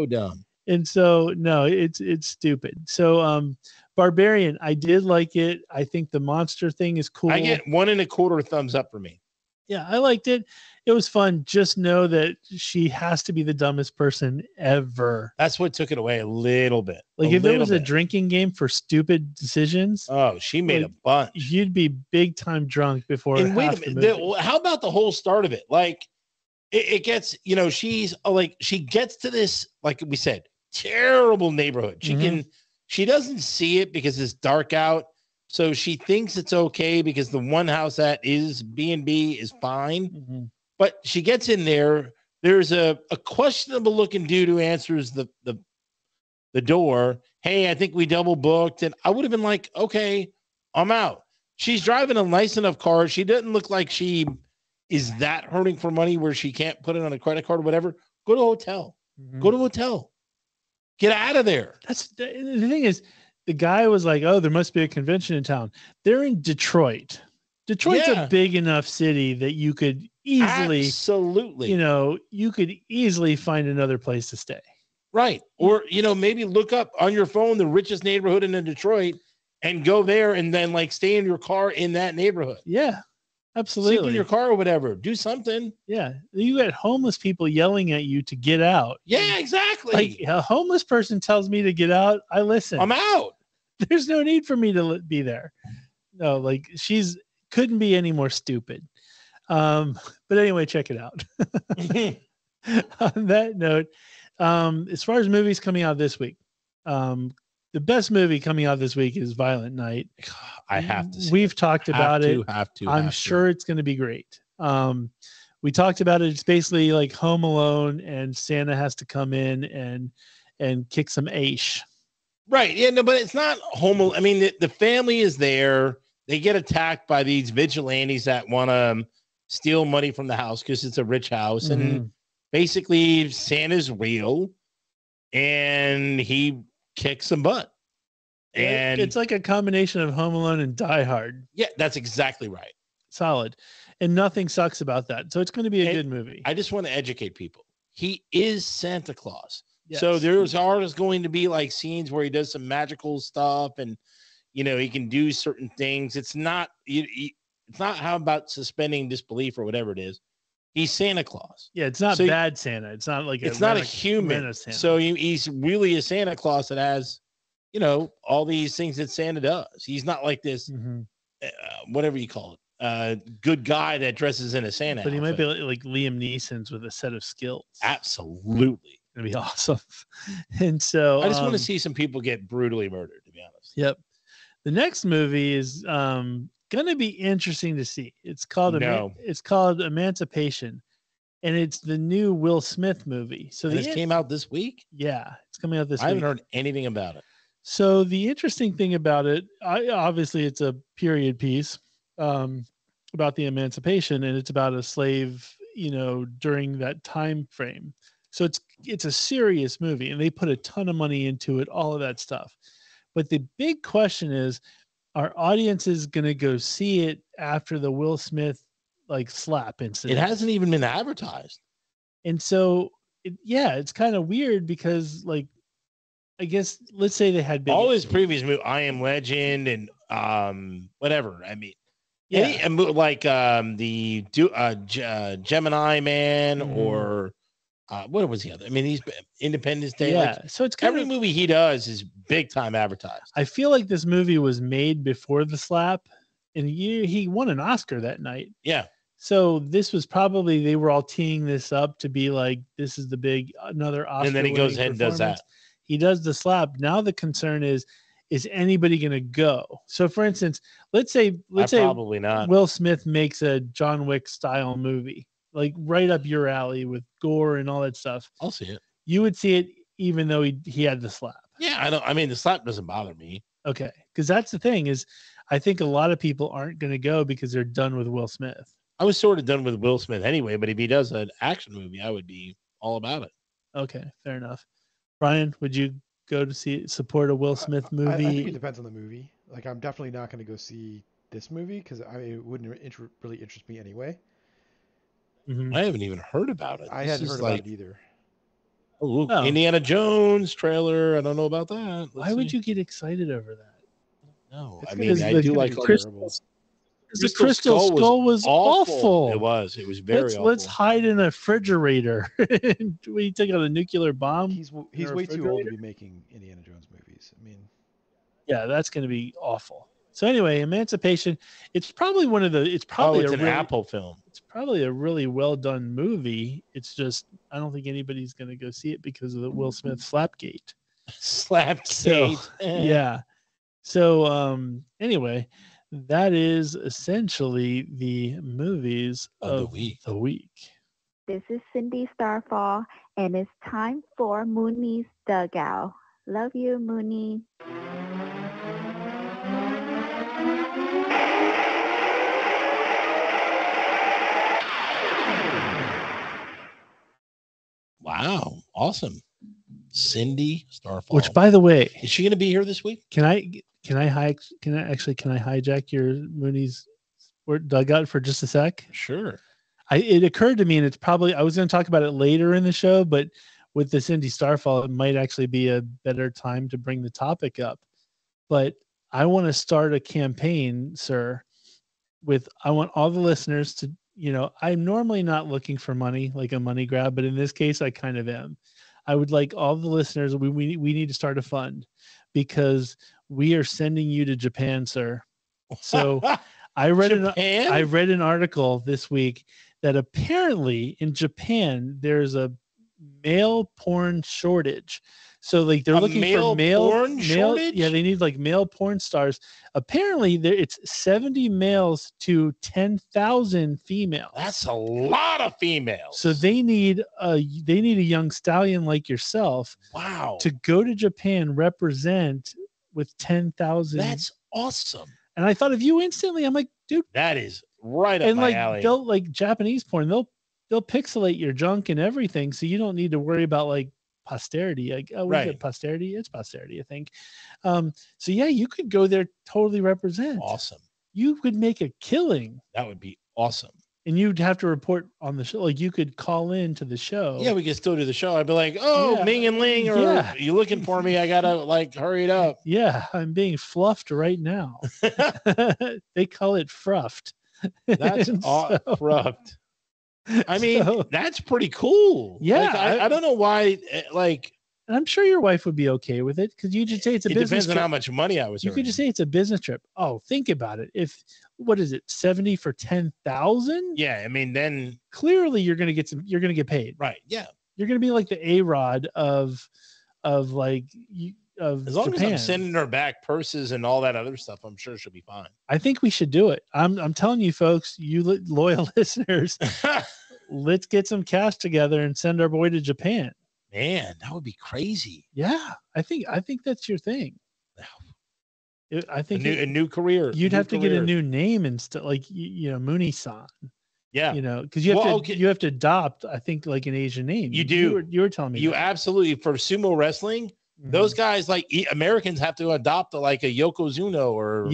dumb. And so no, it's stupid. So Barbarian, I did like it. I think the monster thing is cool. I get 1.25 thumbs up for me. Yeah, I liked it. It was fun. Just know that she has to be the dumbest person ever. That's what took it away a little bit. Like if it was a drinking game for stupid decisions. Oh, she made a bunch. You'd be big time drunk before. And wait a minute. How about the whole start of it? Like it gets, she's like, she gets to this, like we said, terrible neighborhood. She doesn't see it because it's dark out. So she thinks it's okay because the one house that is B&B is fine. Mm-hmm. But she gets in there. There's a questionable looking dude who answers the door. Hey, I think we double booked. And I would have been like, okay, I'm out. She's driving a nice enough car. She doesn't look like she is that hurting for money where she can't put it on a credit card or whatever. Go to a hotel. Mm-hmm. Go to a hotel. Get out of there. That's the thing is, the guy was like, oh, there must be a convention in town. They're in Detroit. Detroit's a big enough city that you could easily, absolutely, you could easily find another place to stay. Right. Or, maybe look up on your phone the richest neighborhood in Detroit and go there and then like stay in your car in that neighborhood. Yeah. Absolutely. Sleep in your car or whatever. Do something. Yeah. You got homeless people yelling at you to get out. Yeah, exactly. Like a homeless person tells me to get out. I listen. I'm out. There's no need for me to be there. No, like couldn't be any more stupid. But anyway, check it out. On that note, as far as movies coming out this week, the best movie coming out this week is Violent Night. I have to see We've talked about it. I'm sure it's going to be great. We talked about it. It's basically like Home Alone and Santa has to come in and kick some ash. Right. Yeah, no, but it's not Home Alone. I mean, the family is there. They get attacked by these vigilantes that want to steal money from the house because it's a rich house. Mm-hmm. And basically Santa's real and he kicks some butt. And it's like a combination of Home Alone and Die Hard. Yeah, that's exactly right. Solid. And nothing sucks about that. So it's going to be a good movie. I just want to educate people. He is Santa Claus. Yes. So there's always going to be like scenes where he does some magical stuff and, he can do certain things. It's not how about suspending disbelief or whatever it is. He's Santa Claus. Yeah, it's not bad Santa. It's not like it's not a human. So he's really a Santa Claus that has, all these things that Santa does. He's not like this, whatever you call it, good guy that dresses in a Santa. But he might be like Liam Neeson's with a set of skills. Absolutely, it'd be awesome. And so I just want to see some people get brutally murdered. To be honest. Yep. The next movie is going to be interesting to see. It's called Emancipation. and it's the new Will Smith movie. So this came out this week? Yeah, it's coming out this week. I haven't heard anything about it. So the interesting thing about it, obviously it's a period piece about the emancipation, and it's about a slave, during that time frame. So it's a serious movie, and they put a ton of money into it, all of that stuff. But the big question is, are audiences going to go see it after the Will Smith slap incident? It hasn't even been advertised. And so, it's kind of weird because I guess let's say they had all his previous movies, I Am Legend and whatever. I mean, the Gemini Man or what was the other? I mean, he's Independence Day. Yeah, so it's every movie he does is big time advertised. I feel like this movie was made before the slap, and he won an Oscar that night. Yeah. So this was probably, they were all teeing this up to be like, this is the big another Oscar. And then he goes ahead and does that. He does the slap. Now the concern is anybody going to go? So for instance, let's say probably not. Will Smith makes a John Wick style movie, right up your alley with gore and all that stuff. I'll see it. You would see it even though he had the slap. Yeah, the slap doesn't bother me. Okay. Because that's the thing is, I think a lot of people aren't going to go because they're done with Will Smith. I was sort of done with Will Smith anyway, but if he does an action movie, I would be all about it. Okay, fair enough. Brian, would you go to support a Will Smith movie? I think it depends on the movie. I'm definitely not going to go see this movie because it wouldn't really interest me anyway. Mm-hmm. I haven't even heard about it. I hadn't heard about it either. Oh, Indiana Jones trailer. I don't know about that. Why would you get excited over that? No, I do like the Crystal Skull was awful. It was very awful. Let's hide in a refrigerator. We take out a nuclear bomb. He's way too old to be making Indiana Jones movies. Yeah, that's going to be awful. So anyway, Emancipation. It's probably an Apple film. It's probably a really well done movie. It's just I don't think anybody's going to go see it because of the Will Smith slapgate. Slapgate. So, yeah. So anyway. That is essentially the movies of the week. This is Cindy Starfall, and it's time for Mooney's Dugout. Love you, Mooney. Wow, awesome. Cindy Starfall. Which, by the way, is she going to be here this week? Can I hijack your Mooney's dugout for just a sec? Sure. It occurred to me, and it's probably, I was going to talk about it later in the show, but with the Cindy Starfall, it might actually be a better time to bring the topic up. But I want to start a campaign, sir, I want all the listeners to, I'm normally not looking for money, like a money grab, but in this case, I kind of am. I would like all the listeners, we need to start a fund because we are sending you to Japan, sir. So I read an article this week that apparently in Japan there's a male porn shortage. So they're looking for male porn shortage? Yeah, they need male porn stars. Apparently it's 70 males to 10,000 females. That's a lot of females. So they need a young stallion like yourself. Wow. To go to Japan, represent with 10,000. That's awesome. And I thought of you instantly. I'm like, dude, that is right up my alley. They'll Japanese porn. They'll pixelate your junk and everything, so you don't need to worry about posterity. Is it posterity? It's posterity, I think. So yeah, you could go there, totally represent. Awesome. You could make a killing. That would be awesome. And you'd have to report on the show. You could call in to the show. Yeah, we could still do the show. I'd be like, Ming and Ling, or you looking for me? I gotta hurry it up. Yeah, I'm being fluffed right now. They call it fruffed. That's fruffed. I mean, that's pretty cool. Yeah. I don't know why, and I'm sure your wife would be okay with it because you just say it's a business trip. It depends on how much money I was earning. You could just say it's a business trip. Oh, think about it. What is it, 70 for 10,000? Yeah, I mean, then clearly you're gonna get paid. Right. Yeah. You're gonna be like the A-Rod of as long Japan. as I'm sending her back purses and all that other stuff, I'm sure she'll be fine. I think we should do it. I'm telling you, folks, you loyal listeners. let's get some cash together and send our boy to Japan. Man, that would be crazy. Yeah, I think that's your thing. I think a new career. You'd have to get a new name and stuff, like Mooney-san. Yeah, because you have you have to adopt, I think, like an Asian name. You do. You were telling me you that. Absolutely, for sumo wrestling, those guys, like Americans, have to adopt like a Yokozuna or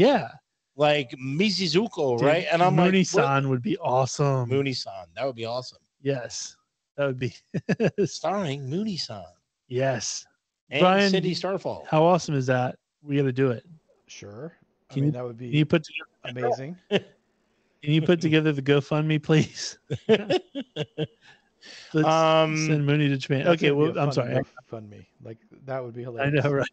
like Michizuko, right? And I'm Mooney-san would be awesome. Mooney-san, that would be awesome. Yes, that would be starring Mooney-san. Yes, and Brian, Cindy Starfall. How awesome is that? We got to do it. Sure. That would be amazing. Can you put together the GoFundMe, please? Let's send Mooney to Japan. Okay, well, I'm sorry. GoFundMe. Like, that would be hilarious. I know, right?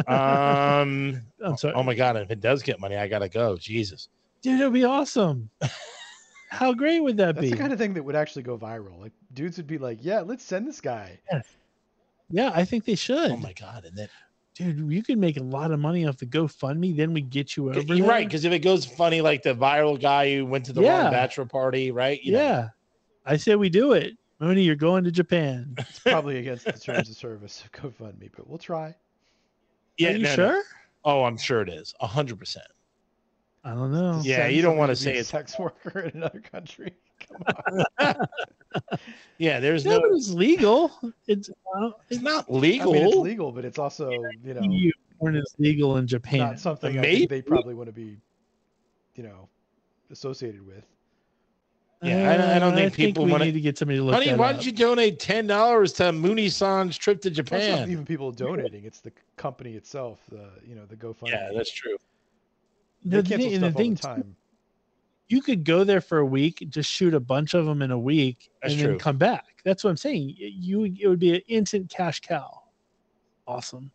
I'm sorry. Oh my God! If it does get money, I gotta go. Jesus, dude, it'd be awesome. How great would that be? That's the kind of thing that would actually go viral. Like, dudes would be like, "Yeah, let's send this guy." Yeah, I think they should. Oh my God! And then, dude, you could make a lot of money off the GoFundMe. Then we get you over. You're right, because if it goes funny, like the viral guy who went to the wrong bachelor party, right? You know. I said we do it. Mooney, you're going to Japan. It's probably against the terms of service of GoFundMe, but we'll try. Yeah, are you sure? No. Oh, I'm sure it is. 100%. I don't know. Yeah, you don't want to say it's a sex worker in another country. Come on. Yeah, there's no. But it's legal. It's not legal. I mean, it's legal, but it's also it's legal in Japan. Not something I think they probably want to be, associated with. Yeah, I don't think people want to get somebody to look. Honey, why did you donate $10 to Mooney-san's trip to Japan? It's not even people donating; it's the company itself. The GoFundMe. Yeah, that's true. They cancel stuff all the time. You could go there for a week, just shoot a bunch of them in a week, and then come back. That's what I'm saying. It would be an instant cash cow. Awesome.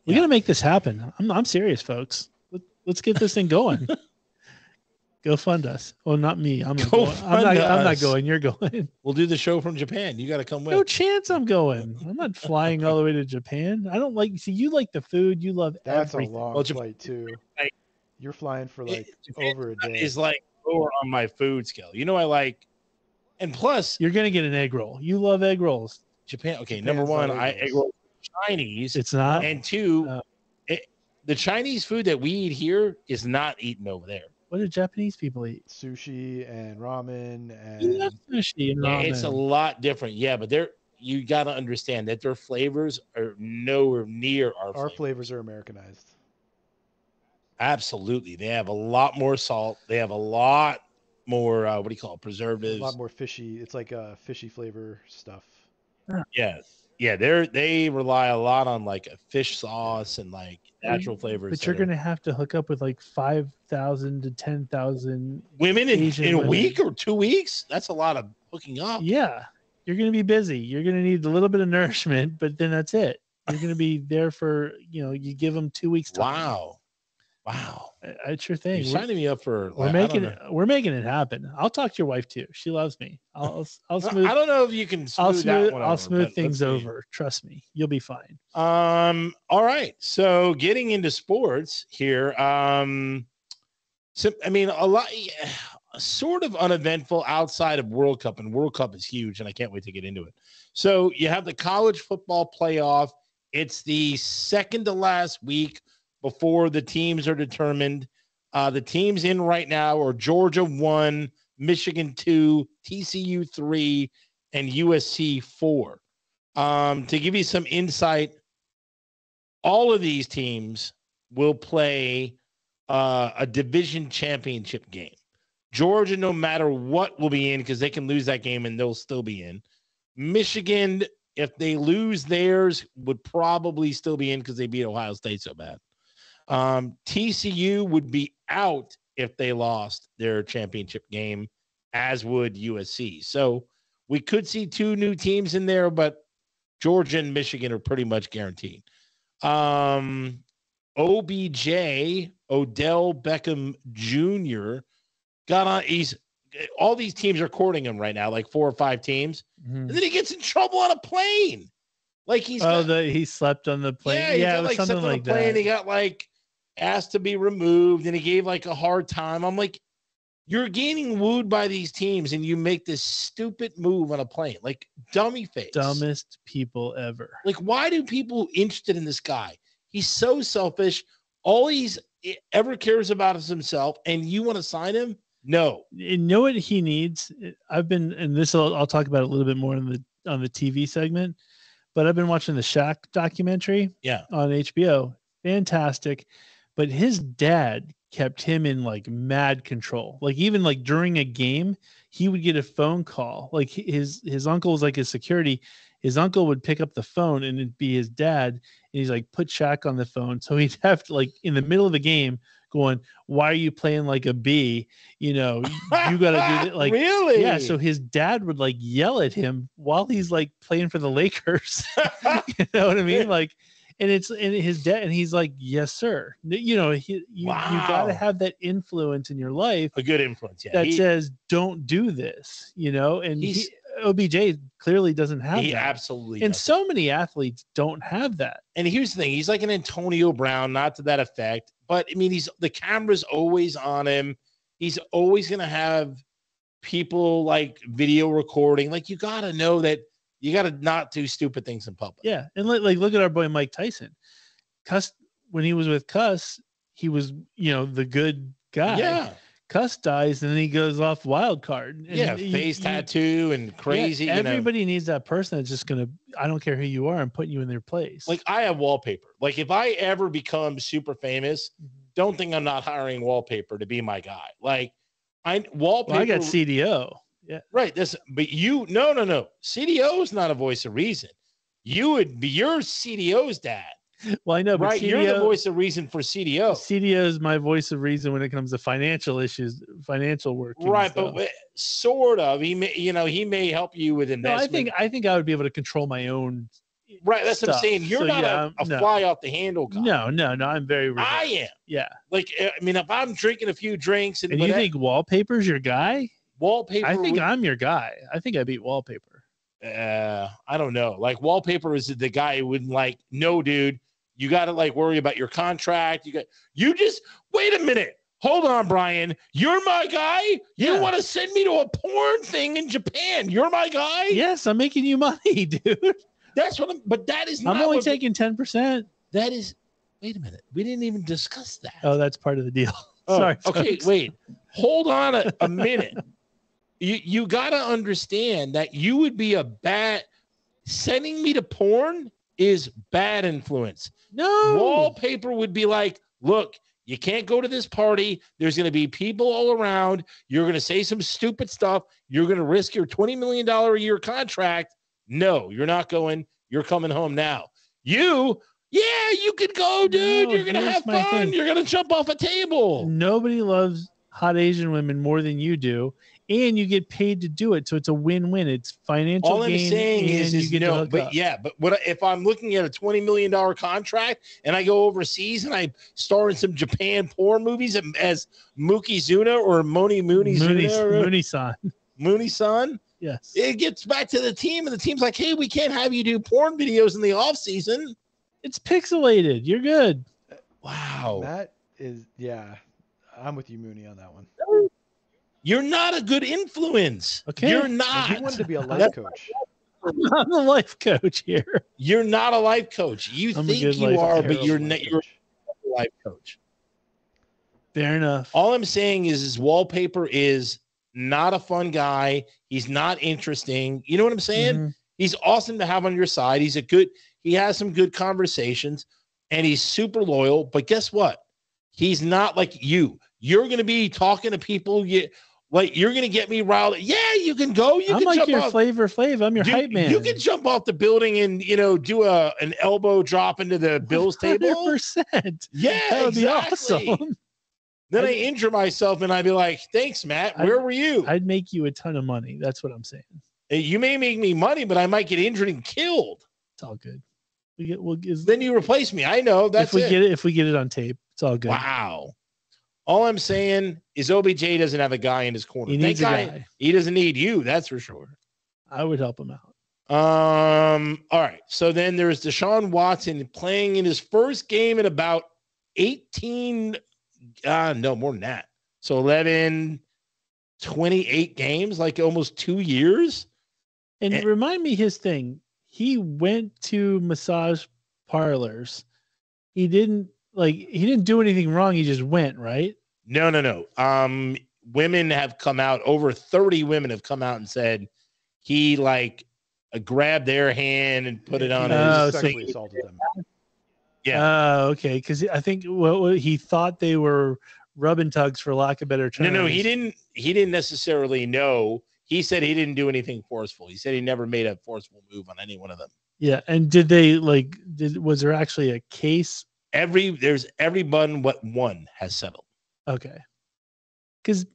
We got to make this happen. I'm serious, folks. Let's get this thing going. Go fund us. Well, not me. I'm not going. You're going. We'll do the show from Japan. You got to come with. No chance I'm going. I'm not flying all the way to Japan. I don't like. See, you like the food. You love everything. That's a long flight too. You're flying for over a day. It's like lower on my food scale. I like, and plus you're gonna get an egg roll. You love egg rolls. Japan. Okay, number one, egg rolls Chinese. It's not. And two, the Chinese food that we eat here is not eaten over there. What do Japanese people eat? Sushi and ramen and sushi and ramen. It's a lot different. Yeah, but you got to understand that their flavors are nowhere near our flavors are Americanized. Absolutely. They have a lot more salt. They have a lot more what do you call it? Preservatives. A lot more fishy. It's like fishy flavor stuff. Yes. Yeah, they rely a lot on like a fish sauce and like natural flavors. But you're gonna have to hook up with like 5,000 to 10,000 women in a week or 2 weeks. That's a lot of hooking up. Yeah, you're gonna be busy. You're gonna need a little bit of nourishment, but then that's it. You're gonna be there for you give them 2 weeks time. Wow. It's your thing. You're signing me up for. We're making it happen. I'll talk to your wife too. She loves me. I'll smooth. I don't know if you can. I'll smooth things over. Trust me, you'll be fine. All right. So getting into sports here. So I mean, a lot, sort of uneventful outside of World Cup, and World Cup is huge, and I can't wait to get into it. So you have the college football playoff. It's the second to last week before the teams are determined. The teams in right now are Georgia 1, Michigan 2, TCU 3, and USC 4. To give you some insight, all of these teams will play a division championship game. Georgia, no matter what, will be in because they can lose that game and they'll still be in. Michigan, if they lose theirs, would probably still be in because they beat Ohio State so bad. TCU would be out if they lost their championship game, as would USC. So we could see two new teams in there, but Georgia and Michigan are pretty much guaranteed. OBJ, Odell Beckham Jr. got on. All these teams are courting him right now, like 4 or 5 teams. Mm-hmm. And then he gets in trouble on a plane. Like he slept on the plane. Yeah, it was something like that. He got like asked to be removed, and he gave like a hard time. I'm like, You're getting wooed by these teams, and you make this stupid move on a plane, like dummy face. Dumbest people ever. Like, why do people interested in this guy? He's so selfish. All he's ever cares about is himself, and you want to sign him? No. You know what he needs? And this I'll talk about a little bit more on the TV segment, but I've been watching the Shaq documentary on HBO. Fantastic. But his dad kept him in like mad control. Like even like during a game, he would get a phone call. Like his uncle was like his security. His uncle would pick up the phone and it'd be his dad. And he's like, put Shaq on the phone. So he'd have to, like, in the middle of the game going, why are you playing like a B? You know, you got to do it. Like, really? Yeah. So his dad would like yell at him while he's like playing for the Lakers. You know what I mean? Like, and his dad, and he's like, yes, sir. You know, you got to have that influence in your life. A good influence. Yeah. That says, don't do this, you know, and OBJ clearly doesn't have that. He absolutely and doesn't. So many athletes don't have that. And here's the thing. He's like an Antonio Brown, not to that effect, but I mean, the camera's always on him. He's always going to have people like video recording. Like, you got to know that you got to not do stupid things in public. Yeah. And like, look at our boy, Mike Tyson. When he was with Cuss, he was, you know, the good guy. Yeah. Cuss dies and then he goes off wild card. And face tattoo and crazy. Yeah, everybody needs that person that's just going to, I don't care who you are, I'm putting you in their place. Like, I have wallpaper. Like, if I ever become super famous, don't think I'm not hiring wallpaper to be my guy. Like, wallpaper. Well, I got CDO. Yeah. Right. But no. CDO is not a voice of reason. You would be your CDO's dad. Well, I know, but right. You're the voice of reason for CDO. CDO is my voice of reason when it comes to financial issues, financial work. Right, but sort of. He may help you with investment. No, I think I would be able to control my own. Right, that's stuff. what I'm saying. You're not a fly off the handle guy. No, I'm very reserved. I am. Yeah. Like, I mean, if I'm drinking a few drinks and you think wallpaper's your guy? Wallpaper. I think I'm your guy. I think I beat wallpaper. I don't know. Like, wallpaper is the guy who wouldn't like, no, dude, you got to like worry about your contract. Wait a minute. Hold on, Brian. You're my guy? You want to send me to a porn thing in Japan? You're my guy? Yes, I'm making you money, dude. That's what but that is not. I'm only taking 10%. That is, wait a minute. We didn't even discuss that. Oh, that's part of the deal. Sorry. Okay, folks. wait. Hold on a minute. You got to understand that you would be sending me to porn is bad influence. No. Wallpaper would be like, look, you can't go to this party. There's going to be people all around. You're going to say some stupid stuff. You're going to risk your $20 million a year contract. No, you're not going. You're coming home now. You could go, dude. No, you're going to have fun. You're going to jump off a table. Nobody loves hot Asian women more than you do. And you get paid to do it, so it's a win-win. It's financial gain. All I'm saying is no, but up. yeah, but what if I'm looking at a $20 million contract and I go overseas and I star in some Japan porn movies as Mukizuna or Mooney-san. Mooney-san? Yes. It gets back to the team, and the team's like, hey, we can't have you do porn videos in the off season. It's pixelated. You're good. Wow. That is, I'm with you, Mooney, on that one. You're not a good influence. Okay. You're not. He wanted to be a life coach. I'm a life coach here. You're not a life coach. I'm think you are, but you're not. You're a life coach. Fair enough. All I'm saying is his wallpaper is not a fun guy. He's not interesting. You know what I'm saying? Mm-hmm. He's awesome to have on your side. He has some good conversations, and he's super loyal. But guess what? He's not like you. You're going to be talking to people. You're going to get me riled. Yeah, you can go. I'm can like jump your off. Flavor Flav. I'm your hype man. You can jump off the building and do an elbow drop into the Bills table. 100%. Yeah, that would exactly. be awesome. Then I injure myself and I'd be like, "Thanks, Matt. Where were you?" I'd make you a ton of money. That's what I'm saying. You may make me money, but I might get injured and killed. It's all good. Then you replace me. I know that's if we get it on tape. It's all good. Wow. All I'm saying is OBJ doesn't have a guy in his corner. He needs a guy. He doesn't need you. That's for sure. I would help him out. All right. So then there's Deshawn Watson playing in his first game in about 18. No, more than that. So 11, 28 games, like almost 2 years. And remind me his thing. He went to massage parlors. He didn't do anything wrong. He just went, right? No. Women have come out, over 30 women have come out and said he like grabbed their hand and put it on his. Sexually assaulted them. Yeah. Okay. Because I think he thought they were rubbing tugs, for lack of better terms. No, he didn't necessarily know. He said he didn't do anything forceful. He said he never made a forceful move on any one of them. Yeah. And did they was there actually a case? Everyone but one has settled. Okay. Because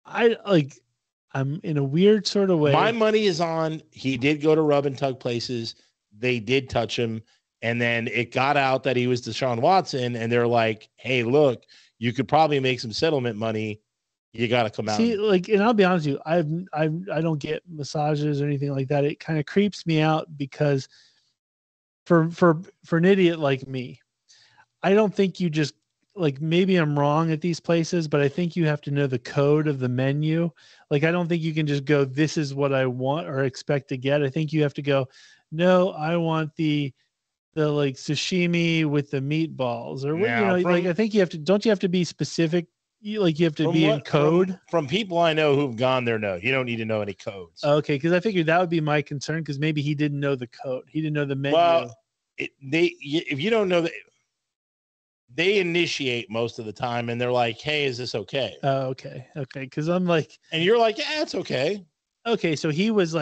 I'm in a weird sort of way. My money is on he did go to rub and tug places. They did touch him. And then it got out that he was Deshawn Watson. And they're like, hey, look, you could probably make some settlement money. You got to come out. See, and I'll be honest with you, I don't get massages or anything like that. It kind of creeps me out because for an idiot like me, I don't think you just maybe I'm wrong at these places, but I think you have to know the code of the menu. I don't think you can just go, this is what I want or expect to get. I think you have to go, no, I want the sashimi with the meatballs or I think you have to, don't you have to be specific? You have to be in code. From people I know who've gone there, no, you don't need to know any codes. Okay, because I figured that would be my concern, because maybe he didn't know the code. He didn't know the menu. Well, if you don't know that, they initiate most of the time, and they're like, "Hey, is this okay?" Oh, okay. Because I'm like, and you're like, "Yeah, it's okay." Okay, so he was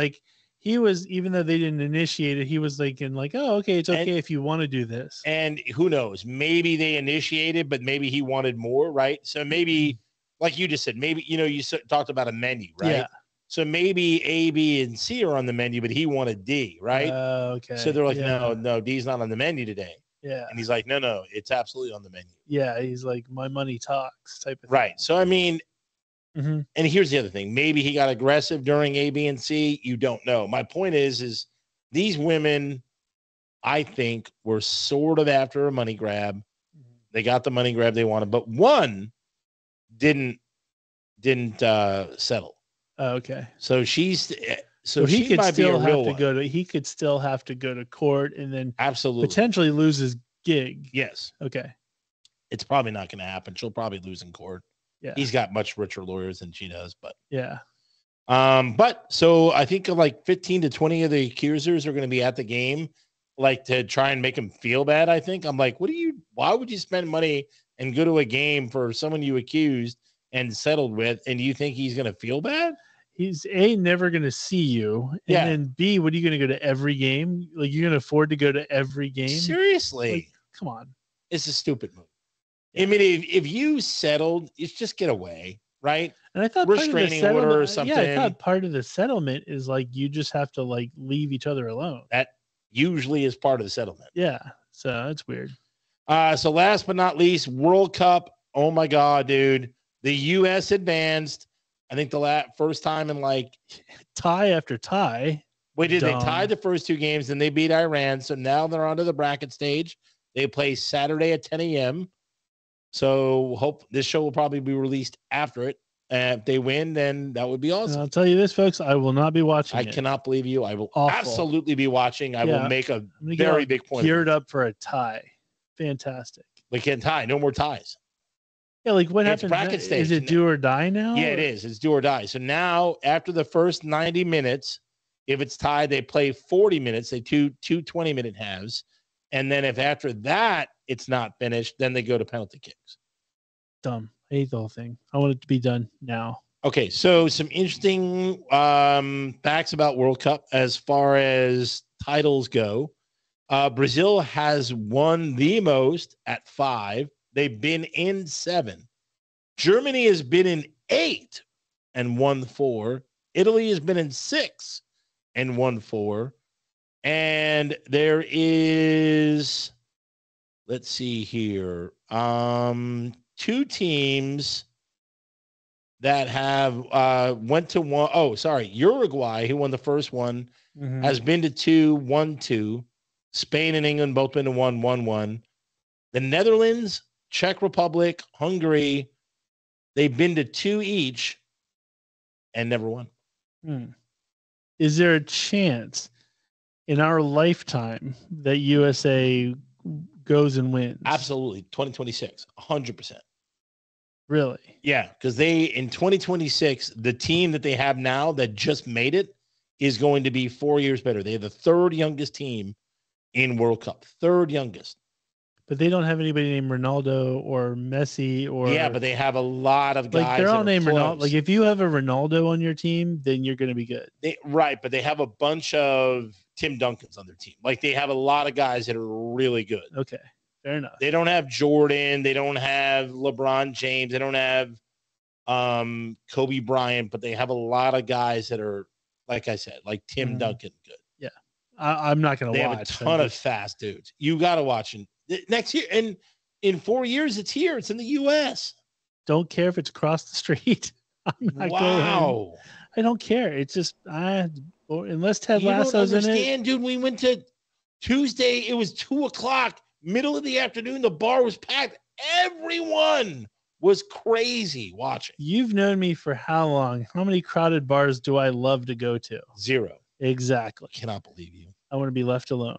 even though they didn't initiate it, he was oh, okay, it's okay if you want to do this. And who knows? Maybe they initiated, but maybe he wanted more, right? So maybe, like you just said, maybe you talked about a menu, right? Yeah. So maybe A, B, and C are on the menu, but he wanted D, right? Okay. So they're like, no, D's not on the menu today. Yeah. And he's like, no, it's absolutely on the menu. Yeah, he's like, my money talks type of thing. Right. So, I mean, and here's the other thing. Maybe he got aggressive during A, B, and C. You don't know. My point is these women, I think, were sort of after a money grab. They got the money grab they wanted, but one didn't settle. Okay. So she's... So he could still have to go to court and then absolutely potentially lose his gig. Yes. Okay. It's probably not going to happen. She'll probably lose in court. Yeah. He's got much richer lawyers than she does, but yeah. But so I think 15 to 20 of the accusers are going to be at the game, to try and make him feel bad. I think I'm like, why would you spend money and go to a game for someone you accused and settled with? And you think he's going to feel bad? He's never going to see you. And then B, what are you going to go to every game? You're going to afford to go to every game? Seriously. Come on. It's a stupid move. I mean, if you settled, it's just get away, right? And I thought restraining order or something. Yeah, I thought part of the settlement is you just have to leave each other alone. That usually is part of the settlement. Yeah. So that's weird. So last but not least, World Cup. Oh my God, dude. The U.S. advanced. I think the first time in tie after tie. They tied the first two games and they beat Iran. So now they're onto the bracket stage. They play Saturday at 10 a.m. So this show will probably be released after it. If they win, then that would be awesome. And I'll tell you this, folks, I will not be watching. I cannot believe you. I will absolutely be watching. I will make a very big point. Geared up for a tie. Fantastic. We can't tie. No more ties. Yeah, what happens? Bracket stage. Is it do or die now? Yeah, it is. It's do or die. So now, after the first 90 minutes, if it's tied, they play 40 minutes. They two 20-minute halves. And then if after that it's not finished, then they go to penalty kicks. Dumb. I hate the whole thing. I want it to be done now. Okay, so some interesting facts about World Cup as far as titles go. Brazil has won the most at 5. They've been in 7. Germany has been in 8 and won 4. Italy has been in 6 and won 4. And there is, let's see here, 2 teams that have went to one. Oh, sorry. Uruguay, who won the first one, has been to 2, won 2. Spain and England both been to 1, won 1. The Netherlands, Czech Republic, Hungary, they've been to 2 each, and never won. Is there a chance in our lifetime that USA goes and wins? Absolutely. 2026, 100%. Really? Yeah, because in 2026, the team that they have now that just made it is going to be 4 years better. They have the third youngest team in World Cup, third youngest. But they don't have anybody named Ronaldo or Messi or... Yeah, but they have a lot of guys. Like, they're all named Ronaldo. Like, if you have a Ronaldo on your team, then you're going to be good. Right, but they have a bunch of Tim Duncans on their team. Like, they have a lot of guys that are really good. Okay, fair enough. They don't have Jordan. They don't have LeBron James. They don't have Kobe Bryant, but they have a lot of guys that are, like I said, like Tim Duncan good. Yeah, I'm not going to watch. They have a ton of fast dudes. You got to watch them. Next year, and in 4 years, it's here. It's in the U.S. Don't care if it's across the street. I'm not going. I don't care. It's just unless Ted Lasso's in it. Dude, we went to Tuesday. It was 2:00, middle of the afternoon. The bar was packed. Everyone was crazy watching. You've known me for how long? How many crowded bars do I love to go to? 0. Exactly. Cannot believe you. I want to be left alone.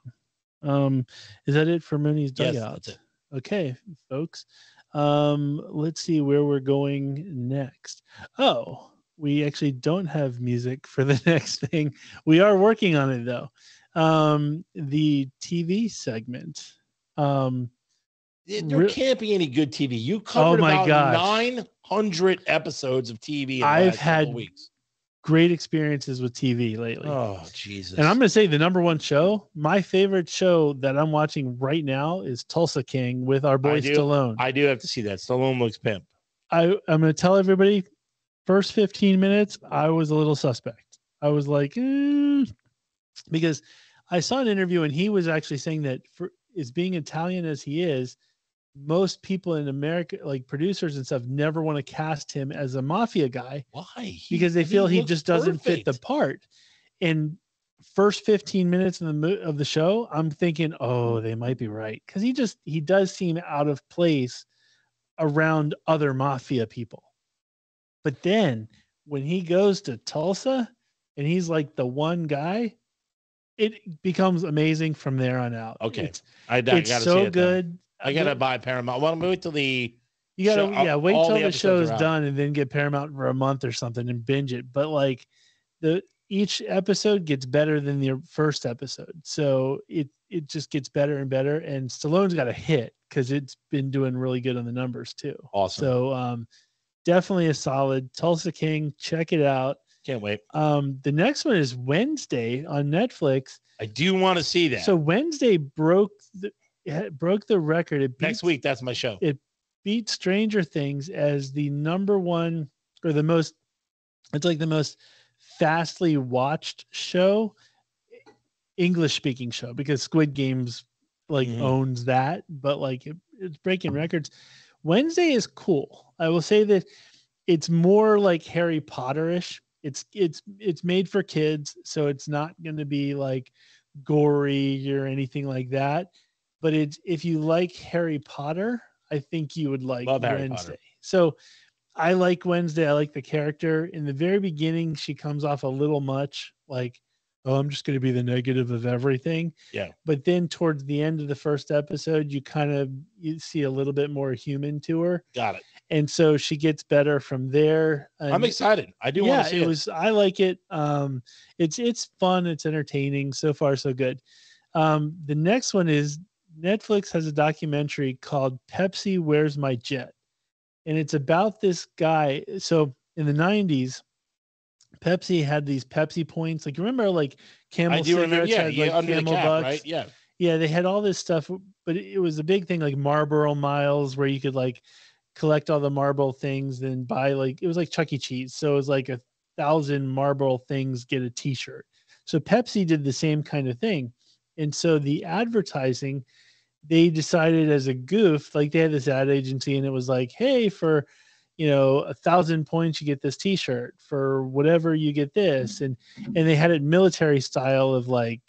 Is that it for Mooney's Dugout? Yes, that's it. Okay, folks. Let's see where we're going next. Oh, we actually don't have music for the next thing. We are working on it though. The TV segment. There can't be any good TV. You covered about 900 episodes of TV in the last couple of weeks. Great experiences with TV lately. Oh, Jesus. And I'm going to say the number one show, my favorite show that I'm watching right now is Tulsa King with our boy Stallone. I do have to see that. Stallone looks pimp. I'm going to tell everybody, first 15 minutes, I was a little suspect. I was like, because I saw an interview and he was actually saying that as being Italian as he is, most people in America, like producers and stuff, never want to cast him as a mafia guy. Why? Because they feel he just doesn't fit the part. And first 15 minutes of the show, I'm thinking, oh, they might be right. Because he does seem out of place around other mafia people. But then when he goes to Tulsa and he's like the one guy, it becomes amazing from there on out. Okay. It's so good. I gotta buy Paramount. Well, I'm gonna wait till the wait till the show's done and then get Paramount for a month or something and binge it. But like each episode gets better than the first episode, so it just gets better and better. And Stallone's got a hit because it's been doing really good on the numbers too. Awesome. So definitely a solid Tulsa King. Check it out. Can't wait. The next one is Wednesday on Netflix. I do want to see that. So Wednesday broke the record. Next week, that's my show. It beat Stranger Things as the number one or the most. It's like the most fastly watched show, English speaking show, because Squid Games owns that. But like it's breaking records. Wednesday is cool. I will say that it's more like Harry Potter-ish. It's made for kids, so it's not going to be like gory or anything like that. But if you like Harry Potter, I think you would like Wednesday. So I like Wednesday. I like the character. In the very beginning, she comes off a little much like, oh, I'm just going to be the negative of everything. Yeah. But then towards the end of the first episode, you see a little bit more human to her. Got it. And so she gets better from there. And I'm excited. I do want to see it. I like it. It's fun. It's entertaining. So far, so good. The next one is Netflix has a documentary called Pepsi, Where's My Jet? And it's about this guy. So in the 90s, Pepsi had these Pepsi points. Like, you remember like Camel cigarettes had like under Camel the cap, Bucks? Right? Yeah. Yeah, they had all this stuff, but it was a big thing like Marlboro Miles where you could like collect all the Marlboro things, then buy it was like Chuck E. Cheese. So it was like 1,000 Marlboro things, get a t-shirt. So Pepsi did the same kind of thing. And so the advertising, they decided as a goof, like they had this ad agency and it was like, hey, for 1,000 points, you get this t-shirt. For whatever, you get this. And they had it military style of like,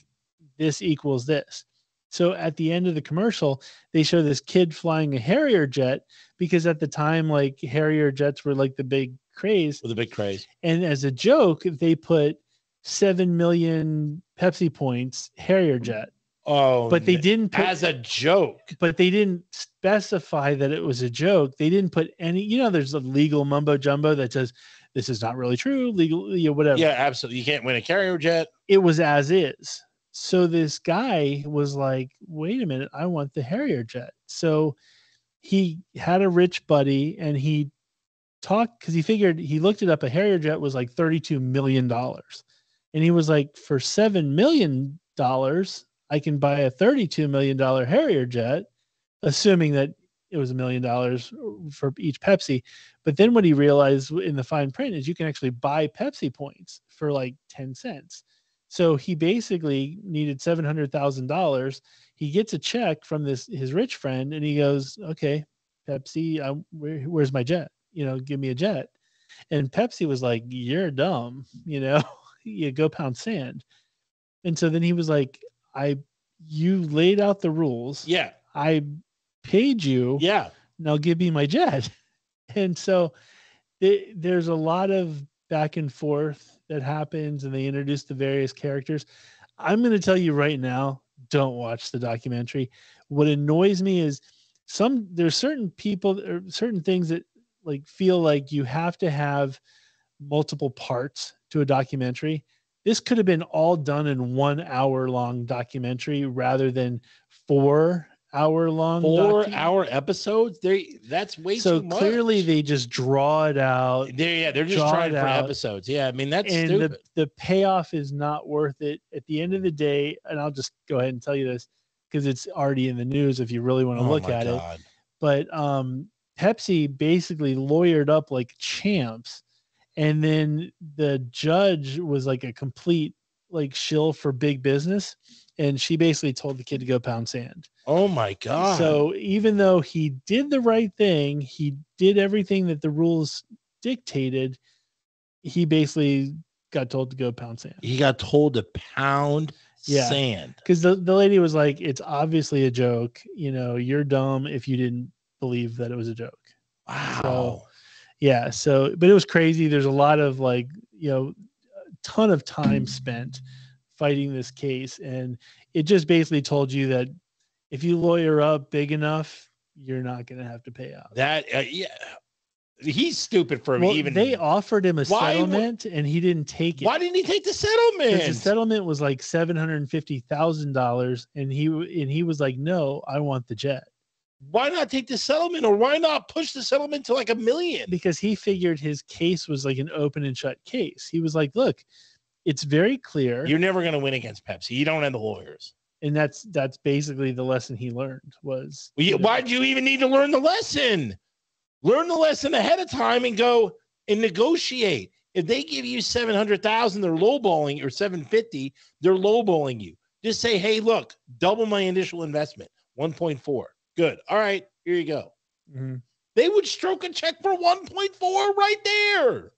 this equals this. So at the end of the commercial, they show this kid flying a Harrier jet because at the time, like Harrier jets were like the big craze. With a big craze. And as a joke, they put 7 million Pepsi points Harrier jet. Oh, but they didn't put, as a joke. But they didn't specify that it was a joke. They didn't put any, there's a legal mumbo jumbo that says this is not really true, legal, whatever. Yeah, absolutely. You can't win a carrier jet. It was as is. So this guy was like, wait a minute, I want the Harrier jet. So he had a rich buddy and he talked, because he looked it up. A Harrier jet was like $32 million. And he was like, for $7 million, I can buy a $32 million Harrier jet, assuming that it was $1 million for each Pepsi. But then what he realized in the fine print is you can actually buy Pepsi points for like 10 cents. So he basically needed $700,000. He gets a check from his rich friend and he goes, okay, Pepsi, where's my jet? Give me a jet. And Pepsi was like, you're dumb, you go pound sand. And so then he was like, you laid out the rules. Yeah. I paid you. Yeah. Now give me my jet. And so there's a lot of back and forth that happens, and they introduce the various characters. I'm going to tell you right now, don't watch the documentary. What annoys me is there's certain people or certain things that like feel like you have to have multiple parts to a documentary. This could have been all done in 1 hour long documentary rather than 4 hour long. 4 hour episodes. That's way too much. So clearly they just draw it out. They're just trying for episodes. Yeah. I mean, that's stupid. The payoff is not worth it at the end of the day. And I'll just go ahead and tell you this because it's already in the news if you really want to look at it. But Pepsi basically lawyered up like champs. And then the judge was like a complete like shill for big business. And she basically told the kid to go pound sand. Oh my God. So even though he did the right thing, he did everything that the rules dictated, he basically got told to go pound sand. He got told to pound sand. Because the lady was like, it's obviously a joke. You're dumb if you didn't believe that it was a joke. Wow. But it was crazy. There's a lot of a ton of time spent fighting this case. And it just basically told you that if you lawyer up big enough, you're not going to have to pay out. He's stupid for even. They offered him a settlement and he didn't take it. Why didn't he take the settlement? Because the settlement was like $750,000. And he was like, no, I want the jet. Why not take the settlement, or why not push the settlement to like $1 million? Because he figured his case was like an open and shut case. He was like, look, it's very clear. You're never going to win against Pepsi. You don't have the lawyers. And that's basically the lesson he learned was. Why'd you even need to learn the lesson? Learn the lesson ahead of time and go and negotiate. If they give you $700,000, they're lowballing, or $750, they're lowballing you. Just say, hey, look, double my initial investment, 1.4. Good. All right, here you go. Mm-hmm. They would stroke a check for 1.4 right there.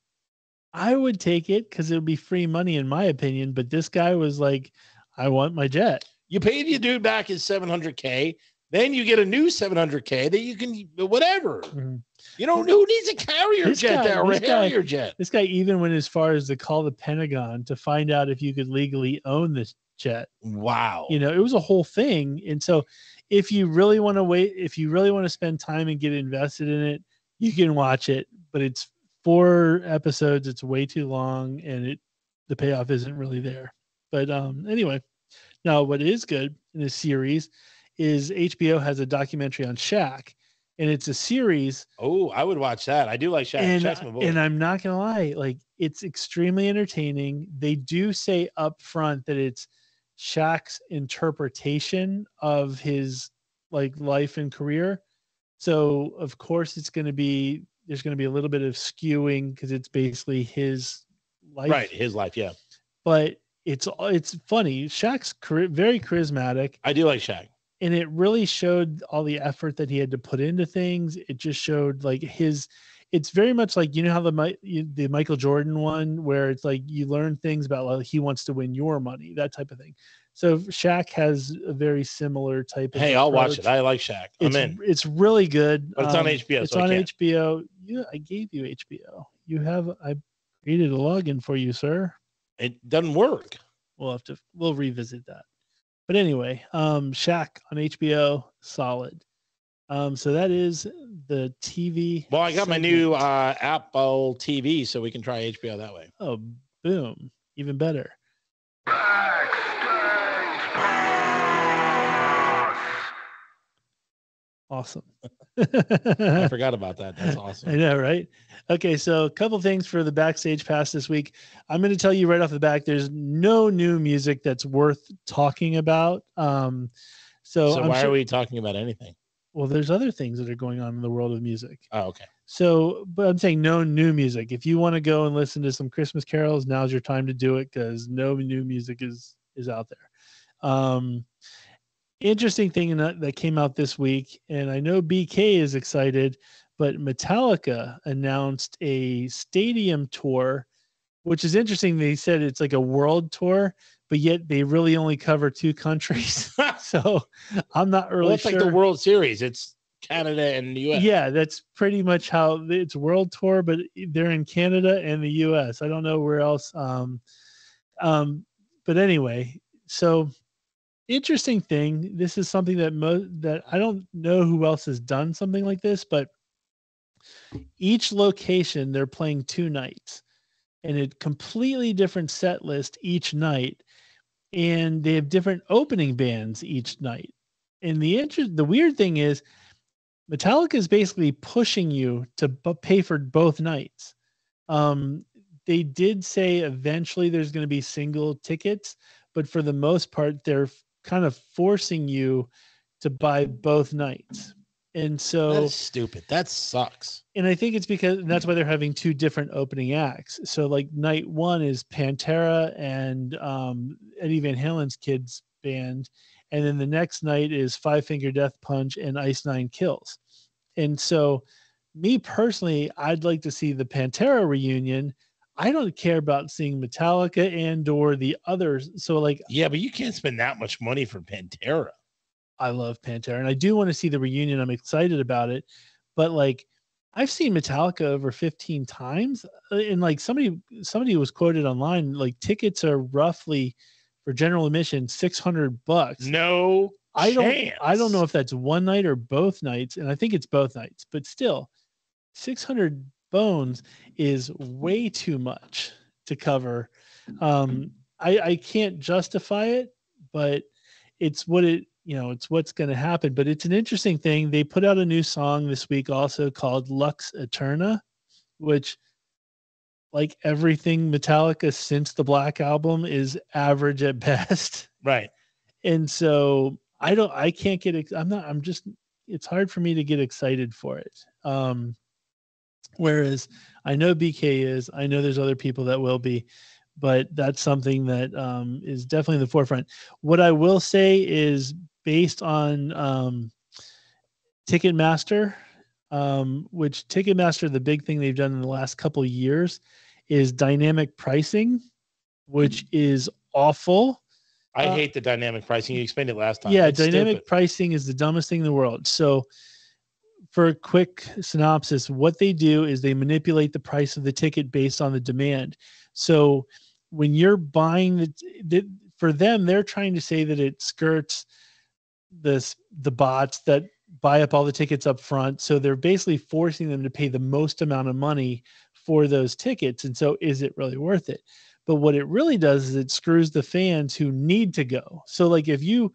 I would take it because it would be free money in my opinion. But this guy was like, I want my jet. You paid your dude back his $700K. Then you get a new $700K that you can, whatever. Mm-hmm. Who needs a carrier jet or a Harrier jet? This guy even went as far as to call the Pentagon to find out if you could legally own this jet. Wow. It was a whole thing. And so if you really want to spend time and get invested in it, you can watch it, but it's 4 episodes. It's way too long and the payoff isn't really there. But anyway, now what is good in this series is HBO has a documentary on Shaq, and it's a series. Oh, I would watch that. I do like Shaq. Shaq's my boy. And I'm not going to lie, like it's extremely entertaining. They do say up front that it's Shaq's interpretation of his like life and career. So of course there's going to be a little bit of skewing because it's basically his life. Right. His life. Yeah. But it's funny. Shaq's very charismatic. I do like Shaq. And it really showed all the effort that he had to put into things. It just showed like it's very much like, how the Michael Jordan one where it's like you learn things about like he wants to win your money, that type of thing. So Shaq has a very similar type of approach. I'll watch it. I like Shaq. I'm in. It's really good. But it's on HBO. It's on HBO. I gave you HBO. I created a login for you, sir. It doesn't work. We'll revisit that. But anyway, Shaq on HBO, solid. So that is the TV. Well, I got my new Apple TV, so we can try HBO that way. Oh, boom. Even better. Awesome. I forgot about that. That's awesome. I know, right? Okay, so a couple things for the Backstage Pass this week. I'm going to tell you right off the back, there's no new music that's worth talking about. So why are we talking about anything? Well, there's other things that are going on in the world of music. Oh, okay. So, but I'm saying no new music. If you want to go and listen to some Christmas carols, now's your time to do it because no new music is out there. Interesting thing that came out this week, and I know BK is excited, but Metallica announced a stadium tour, which is interesting. They said it's like a world tour, but yet they really only cover 2 countries. So I'm not really sure. It's like the World Series. It's Canada and the U.S. Yeah, that's pretty much how it's world tour, but they're in Canada and the U.S. I don't know where else. But anyway, so interesting thing. This is something that I don't know who else has done something like this, but each location they're playing 2 nights and a completely different set list each night. And they have different opening bands each night. And the weird thing is Metallica is basically pushing you to pay for both nights. They did say eventually there's going to be single tickets, but for the most part, they're kind of forcing you to buy both nights. And so that's stupid. That sucks. And I think it's because that's why they're having 2 different opening acts. So like night 1 is Pantera and Eddie Van Halen's kids band. And then the next night is Five Finger Death Punch and Ice Nine Kills. And so me personally, I'd like to see the Pantera reunion. I don't care about seeing Metallica and or the others. So like, yeah, but you can't spend that much money for Pantera. I love Pantera and I do want to see the reunion. I'm excited about it, but like I've seen Metallica over 15 times and like somebody was quoted online, like tickets are roughly for general admission, $600. No, I don't know if that's one night or both nights. And I think it's both nights, but still 600 bones is way too much to cover. I can't justify it, but it's what's going to happen. But it's an interesting thing. They put out a new song this week also called Lux Eterna, which like everything Metallica since the Black Album is average at best. Right. And so it's hard for me to get excited for it. Whereas I know BK is, I know there's other people that will be, but that's something that is definitely in the forefront. What I will say is based on Ticketmaster, which Ticketmaster, the big thing they've done in the last couple of years is dynamic pricing, which is awful. I hate the dynamic pricing. You explained it last time. Yeah, it's dynamic stupid. Pricing is the dumbest thing in the world. So for a quick synopsis, what they do is they manipulate the price of the ticket based on the demand. So when you're buying for them, they're trying to say that it skirts the bots that buy up all the tickets up front. So they're basically forcing them to pay the most amount of money for those tickets. And so is it really worth it? But what it really does is it screws the fans who need to go. So like if you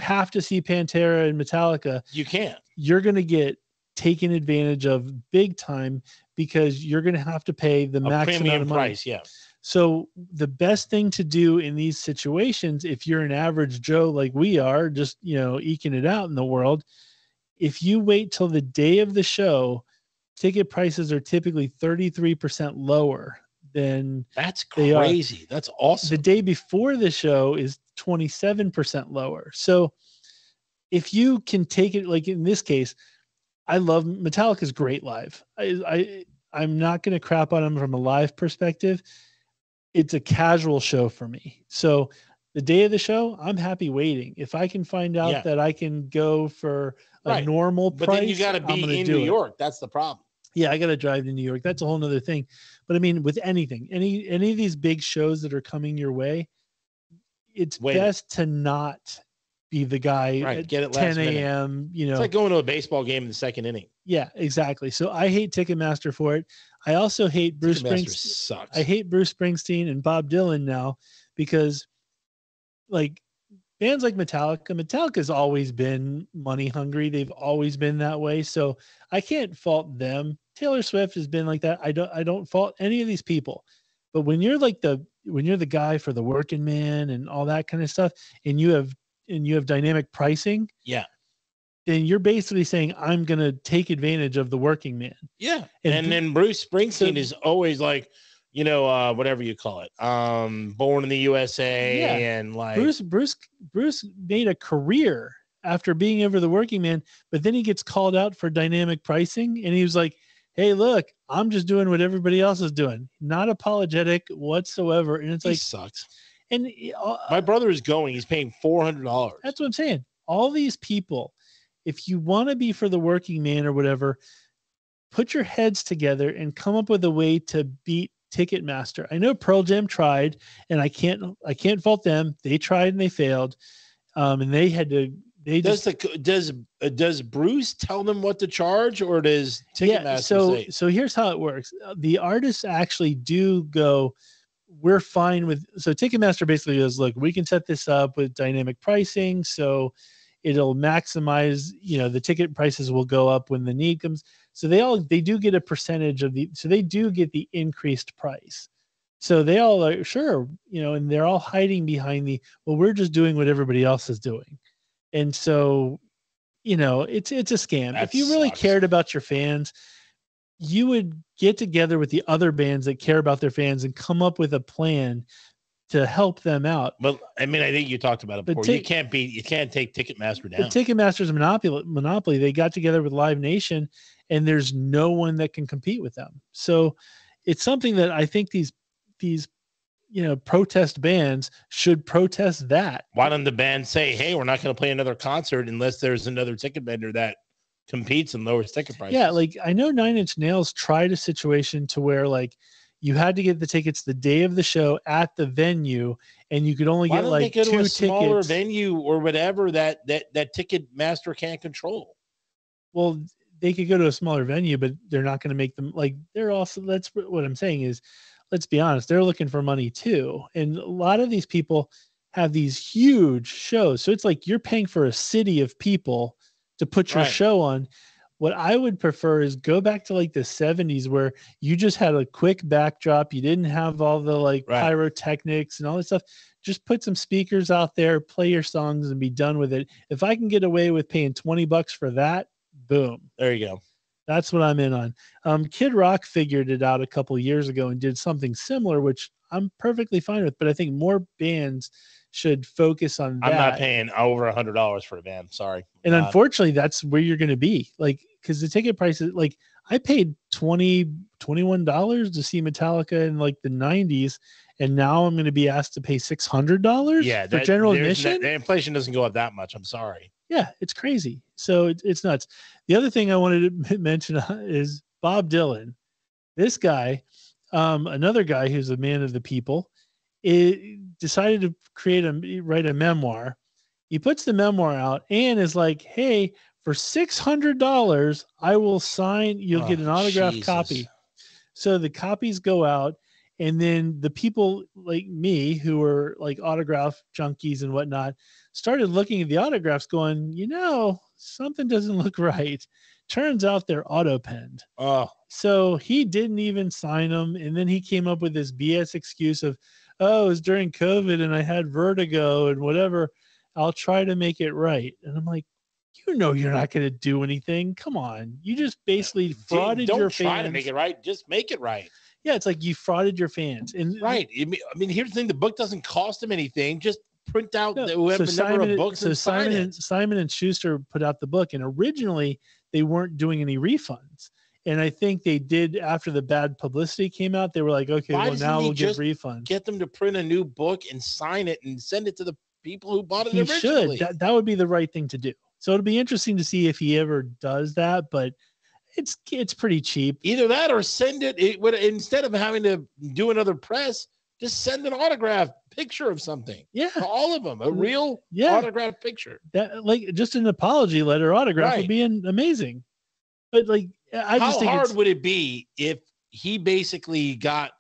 have to see Pantera and Metallica, you can't. You're going to get taken advantage of big time because you're going to have to pay the max amount of money. Price, yeah. So the best thing to do in these situations, if you're an average Joe like we are, just eking it out in the world, if you wait till the day of the show, ticket prices are typically 33% lower than that's crazy. That's awesome. The day before the show is 27% lower. So if you can take it, like in this case, I love Metallica's great live. I'm not going to crap on them from a live perspective. It's a casual show for me. So the day of the show, I'm happy waiting. If I can find out that I can go for a normal price, but then you got to be in New York. That's the problem. Yeah, I got to drive to New York. That's a whole nother thing. But I mean, with anything, any of these big shows that are coming your way, it's best to not be the guy at get it 10 a.m. You know, it's like going to a baseball game in the second inning. Yeah, exactly. So I hate Ticketmaster for it. I also hate Bruce Springsteen. Sucks. I hate Bruce Springsteen and Bob Dylan now because, like, bands like Metallica's always been money hungry. They've always been that way. So I can't fault them. Taylor Swift has been like that. I don't fault any of these people. But when you're the guy for the working man and all that kind of stuff, and you have dynamic pricing, then you're basically saying I'm going to take advantage of the working man. Yeah. And then Bruce Springsteen is always like, you know, whatever you call it, born in the USA, and like Bruce made a career after being over the working man, but then he gets called out for dynamic pricing, and he was like, "Hey, look, I'm just doing what everybody else is doing, not apologetic whatsoever." And it's like, sucks. And my brother is going; he's paying $400. That's what I'm saying. All these people, if you want to be for the working man or whatever, put your heads together and come up with a way to beat Ticketmaster. I know Pearl Jam tried, and I can't fault them. They tried and they failed, and they had to. Does Bruce tell them what to charge, or does Ticketmaster say? So here's how it works. The artists actually do go, we're fine with. So Ticketmaster basically goes, look, we can set this up with dynamic pricing, so it'll maximize. You know, the ticket prices will go up when the need comes. So they do get a percentage of so they do get the increased price. So they all are sure, you know, and they're all hiding behind we're just doing what everybody else is doing. And so, you know, it's a scam. If you really cared about your fans, you would get together with the other bands that care about their fans and come up with a plan to help them out. But I mean, I think you talked about it before. You can't take Ticketmaster down. But Ticketmaster's monopoly. They got together with Live Nation, and there's no one that can compete with them. So it's something that I think these protest bands should protest that. Why don't the band say, hey, we're not going to play another concert unless there's another ticket vendor that competes and lowers ticket prices? Yeah, like I know Nine Inch Nails tried a situation to where like you had to get the tickets the day of the show at the venue, and you could only get like 2 tickets. Why don't they go to a smaller venue or whatever that Ticketmaster can't control? Well, they could go to a smaller venue, but they're not going to make them like they're also. That's what I'm saying is, let's be honest, they're looking for money too, and a lot of these people have these huge shows, so it's like you're paying for a city of people to put your show on. What I would prefer is go back to like the 70s where you just had a quick backdrop. You didn't have all the like pyrotechnics and all this stuff. Just put some speakers out there, play your songs and be done with it. If I can get away with paying $20 for that, boom. There you go. That's what I'm in on. Kid Rock figured it out a couple years ago and did something similar, which I'm perfectly fine with. But I think more bands should focus on that. I'm not paying over $100 for a band. Sorry. And unfortunately, that's where you're going to be. Like, because the ticket prices, like I paid $21 to see Metallica in like the 90s. And now I'm going to be asked to pay $600 for general admission. The inflation doesn't go up that much. I'm sorry. Yeah, it's crazy. So it's nuts. The other thing I wanted to mention is Bob Dylan. This guy, another guy who's a man of the people, decided to write a memoir. He puts the memoir out and is like, hey, for $600, I will sign. You'll get an autographed copy. So the copies go out. And then the people like me who were like autograph junkies and whatnot started looking at the autographs going, you know, something doesn't look right. Turns out they're auto-penned. Oh. So he didn't even sign them. And then he came up with this BS excuse of, oh, it was during COVID and I had vertigo and whatever. I'll try to make it right. And I'm like, you know, you're not going to do anything. Come on. You just basically frauded your fans. Don't try to make it right. Just make it right. Yeah, it's like you frauded your fans. And right. I mean, here's the thing. The book doesn't cost them anything. Just print out the number of books and sign it. Simon and Schuster put out the book, and originally they weren't doing any refunds. And I think they did after the bad publicity came out. They were like, okay, well, now we'll give refunds. Get them to print a new book and sign it and send it to the people who bought it originally. That would be the right thing to do. So it'll be interesting to see if he ever does that. But It's pretty cheap. Either that or send it. It would, instead of having to do another press, just send an autograph picture of something. Yeah, to all of them, a real autograph picture. That like just an apology letter autograph would be amazing. But like, how hard would it be if he basically got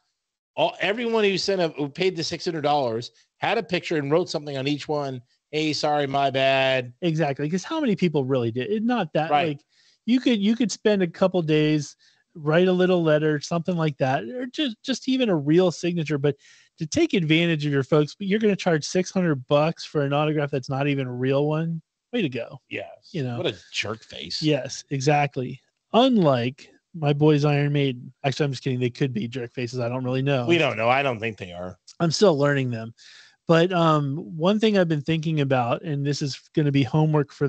everyone who who paid the $600 had a picture and wrote something on each one? Hey, sorry, my bad. Exactly, because how many people really did it? Not that like you could spend a couple days, write a little letter, something like that, or just even a real signature. But to take advantage of your folks, but you're going to charge $600 for an autograph that's not even a real one. Way to go. Yes. You know, what a jerk face. Yes, exactly. Unlike my boys Iron Maiden. Actually, I'm just kidding. They could be jerk faces. I don't really know. We don't know. I don't think they are. I'm still learning them. But one thing I've been thinking about, and this is going to be homework for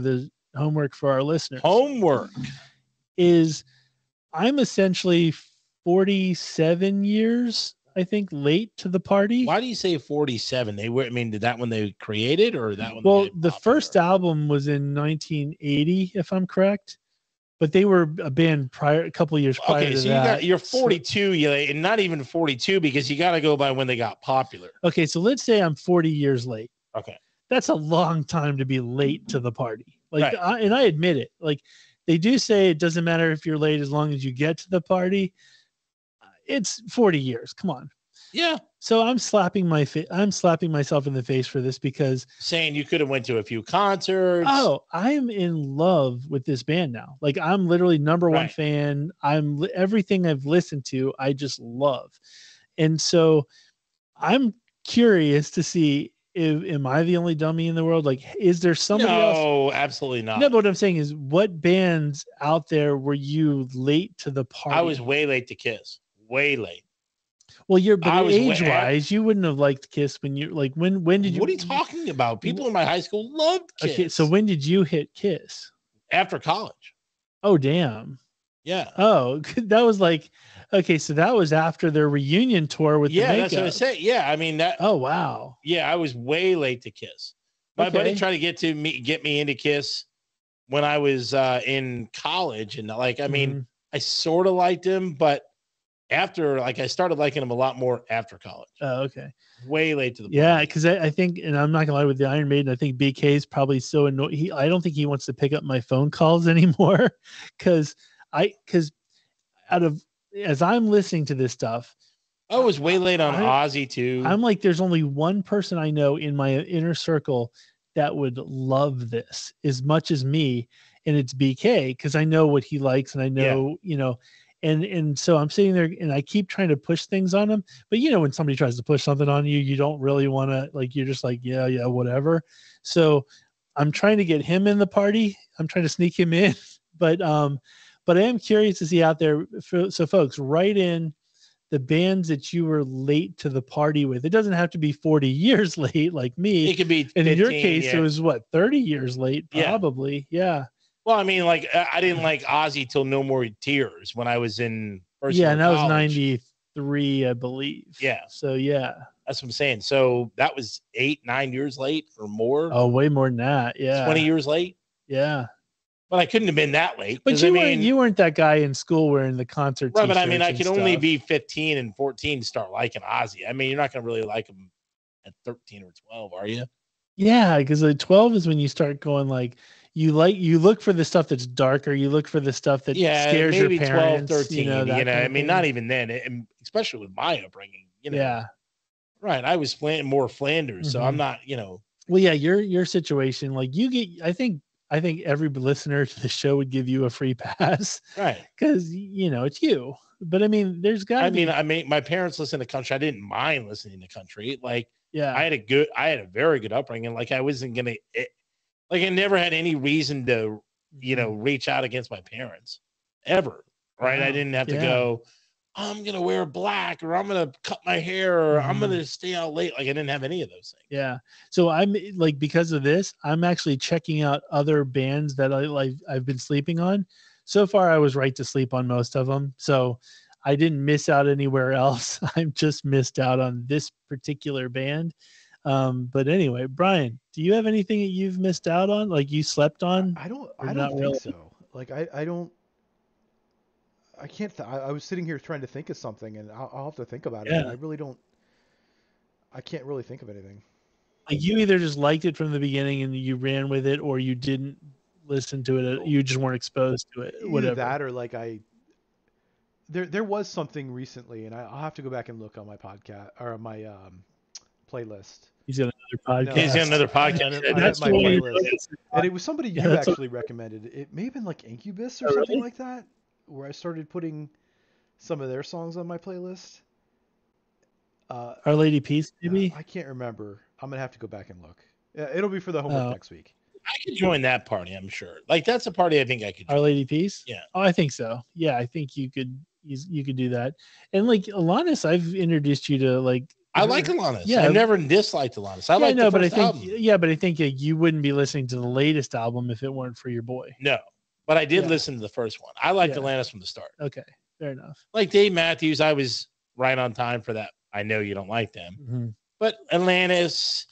our listeners. Homework is I'm essentially 47 years, I think, late to the party. Why do you say 47? They were, I mean, did that when they created or that one? Well, the first album was in 1980, if I'm correct. But they were a band a couple of years prior to that. You're 42, and not even 42 because you got to go by when they got popular. Okay, so let's say I'm 40 years late. Okay. That's a long time to be late to the party. Like, and I admit it. Like, they do say it doesn't matter if you're late as long as you get to the party. It's 40 years. Come on. Yeah. So I'm slapping myself in the face for this because saying you could have went to a few concerts. Oh, I'm in love with this band now. Like, I'm literally number one fan. Everything I've listened to, I just love. And so I'm curious to see am I the only dummy in the world? Like, is there somebody else? No, absolutely not. No, but what I'm saying is, what bands out there were you late to the party? I was way late to Kiss. Way late. Well, age-wise, you wouldn't have liked Kiss when you when did you? What are you talking about? People in my high school loved Kiss. Okay, so when did you hit Kiss? After college. Oh, damn. Yeah. Oh, that was like, okay, so that was after their reunion tour with the makeup. That's what I say. Yeah, I mean that. Oh, wow. Yeah, I was way late to Kiss. My buddy tried to get me into Kiss when I was in college, and like, I mean, I sort of liked him, but after, like, I started liking him a lot more after college. Oh, okay. Way late to the party. Yeah, because I think, and I'm not gonna lie, with the Iron Maiden, I think BK is probably so annoyed. I don't think he wants to pick up my phone calls anymore, because as I'm listening to this stuff, I was way late on Ozzy too. I'm like, there's only one person I know in my inner circle that would love this as much as me, and it's BK, because I know what he likes, and I know, you know. And so I'm sitting there and I keep trying to push things on him. But, you know, when somebody tries to push something on you, you don't really want to, like, you're just like, yeah, whatever. So I'm trying to get him in the party. I'm trying to sneak him in. But I am curious to see out there. So, folks, write in the bands that you were late to the party with. It doesn't have to be 40 years late like me. It could be 15, and in your case, it was, 30 years late? Probably. Yeah. Well, I mean, like, I didn't like Ozzy till No More Tears when I was in first year and that college. was 93, I believe. Yeah. So, yeah. That's what I'm saying. So that was 8-9 years late or more. Oh, way more than that. Yeah. 20 years late. Yeah. But I couldn't have been that late. But you weren't that guy in school wearing the concert right, but I mean, I could stuff. only be 15 and 14 to start liking Ozzy. I mean, you're not going to really like him at 13 or 12, are you? Yeah, because 12 is when you start going, like, you look for the stuff that's darker. You look for the stuff that scares your parents. 12, 13, I mean, not even then, especially with my upbringing, Yeah. Right. I was more Flanders, so I'm not, Well, yeah, your situation, like, you get, I think every listener to the show would give you a free pass. Right. Because, it's you. But I mean, there's got to be. I mean, my parents listen to country. I didn't mind listening to country. Like, yeah, I had a very good upbringing. Like, I wasn't going to, like, I never had any reason to, reach out against my parents ever. Right. Wow. I didn't have to go, I'm going to wear black, or I'm going to cut my hair, or I'm going to stay out late. Like, I didn't have any of those things. Yeah. So I'm like, because of this, I'm actually checking out other bands that I've been sleeping on. So far, I was right to sleep on most of them. So I didn't miss out anywhere else. I've just missed out on this particular band. But anyway, Brian, do you have anything that you've missed out on? Like, you slept on? I don't think so. Like, I don't. I can't. I was sitting here trying to think of something, and I'll have to think about it. Yeah. And I really don't. I can't really think of anything. Like you either just liked it from the beginning and you ran with it, or you didn't listen to it. You just weren't exposed to it. Either Whatever. that, or like there was something recently, and I'll have to go back and look on my podcast or my playlist. He's got another podcast. No, He's got another podcast. I That's have my what you playlist, noticed. and it was somebody Yeah, you that's actually recommended. It may have been like Incubus or Oh, something really? like that, where I started putting some of their songs on my playlist. Our Lady Peace, maybe. I can't remember. I'm gonna have to go back and look. It'll be for the homework next week. I could join that party, I'm sure. Like that's a party I think I could join. Our Lady Peace. Yeah. Oh, I think so. Yeah, I think you could. You could do that. And like Alanis, I've introduced you to like. I like Alanis. Yeah. I never disliked Alanis. I Yeah, like no, the but I first think album. but I think you wouldn't be listening to the latest album if it weren't for your boy. No, but I did Yeah. listen to the first one. I liked Yeah. Alanis from the start. Okay, fair enough. Like Dave Matthews, I was right on time for that. I know you don't like them, Mhm. but Alanis.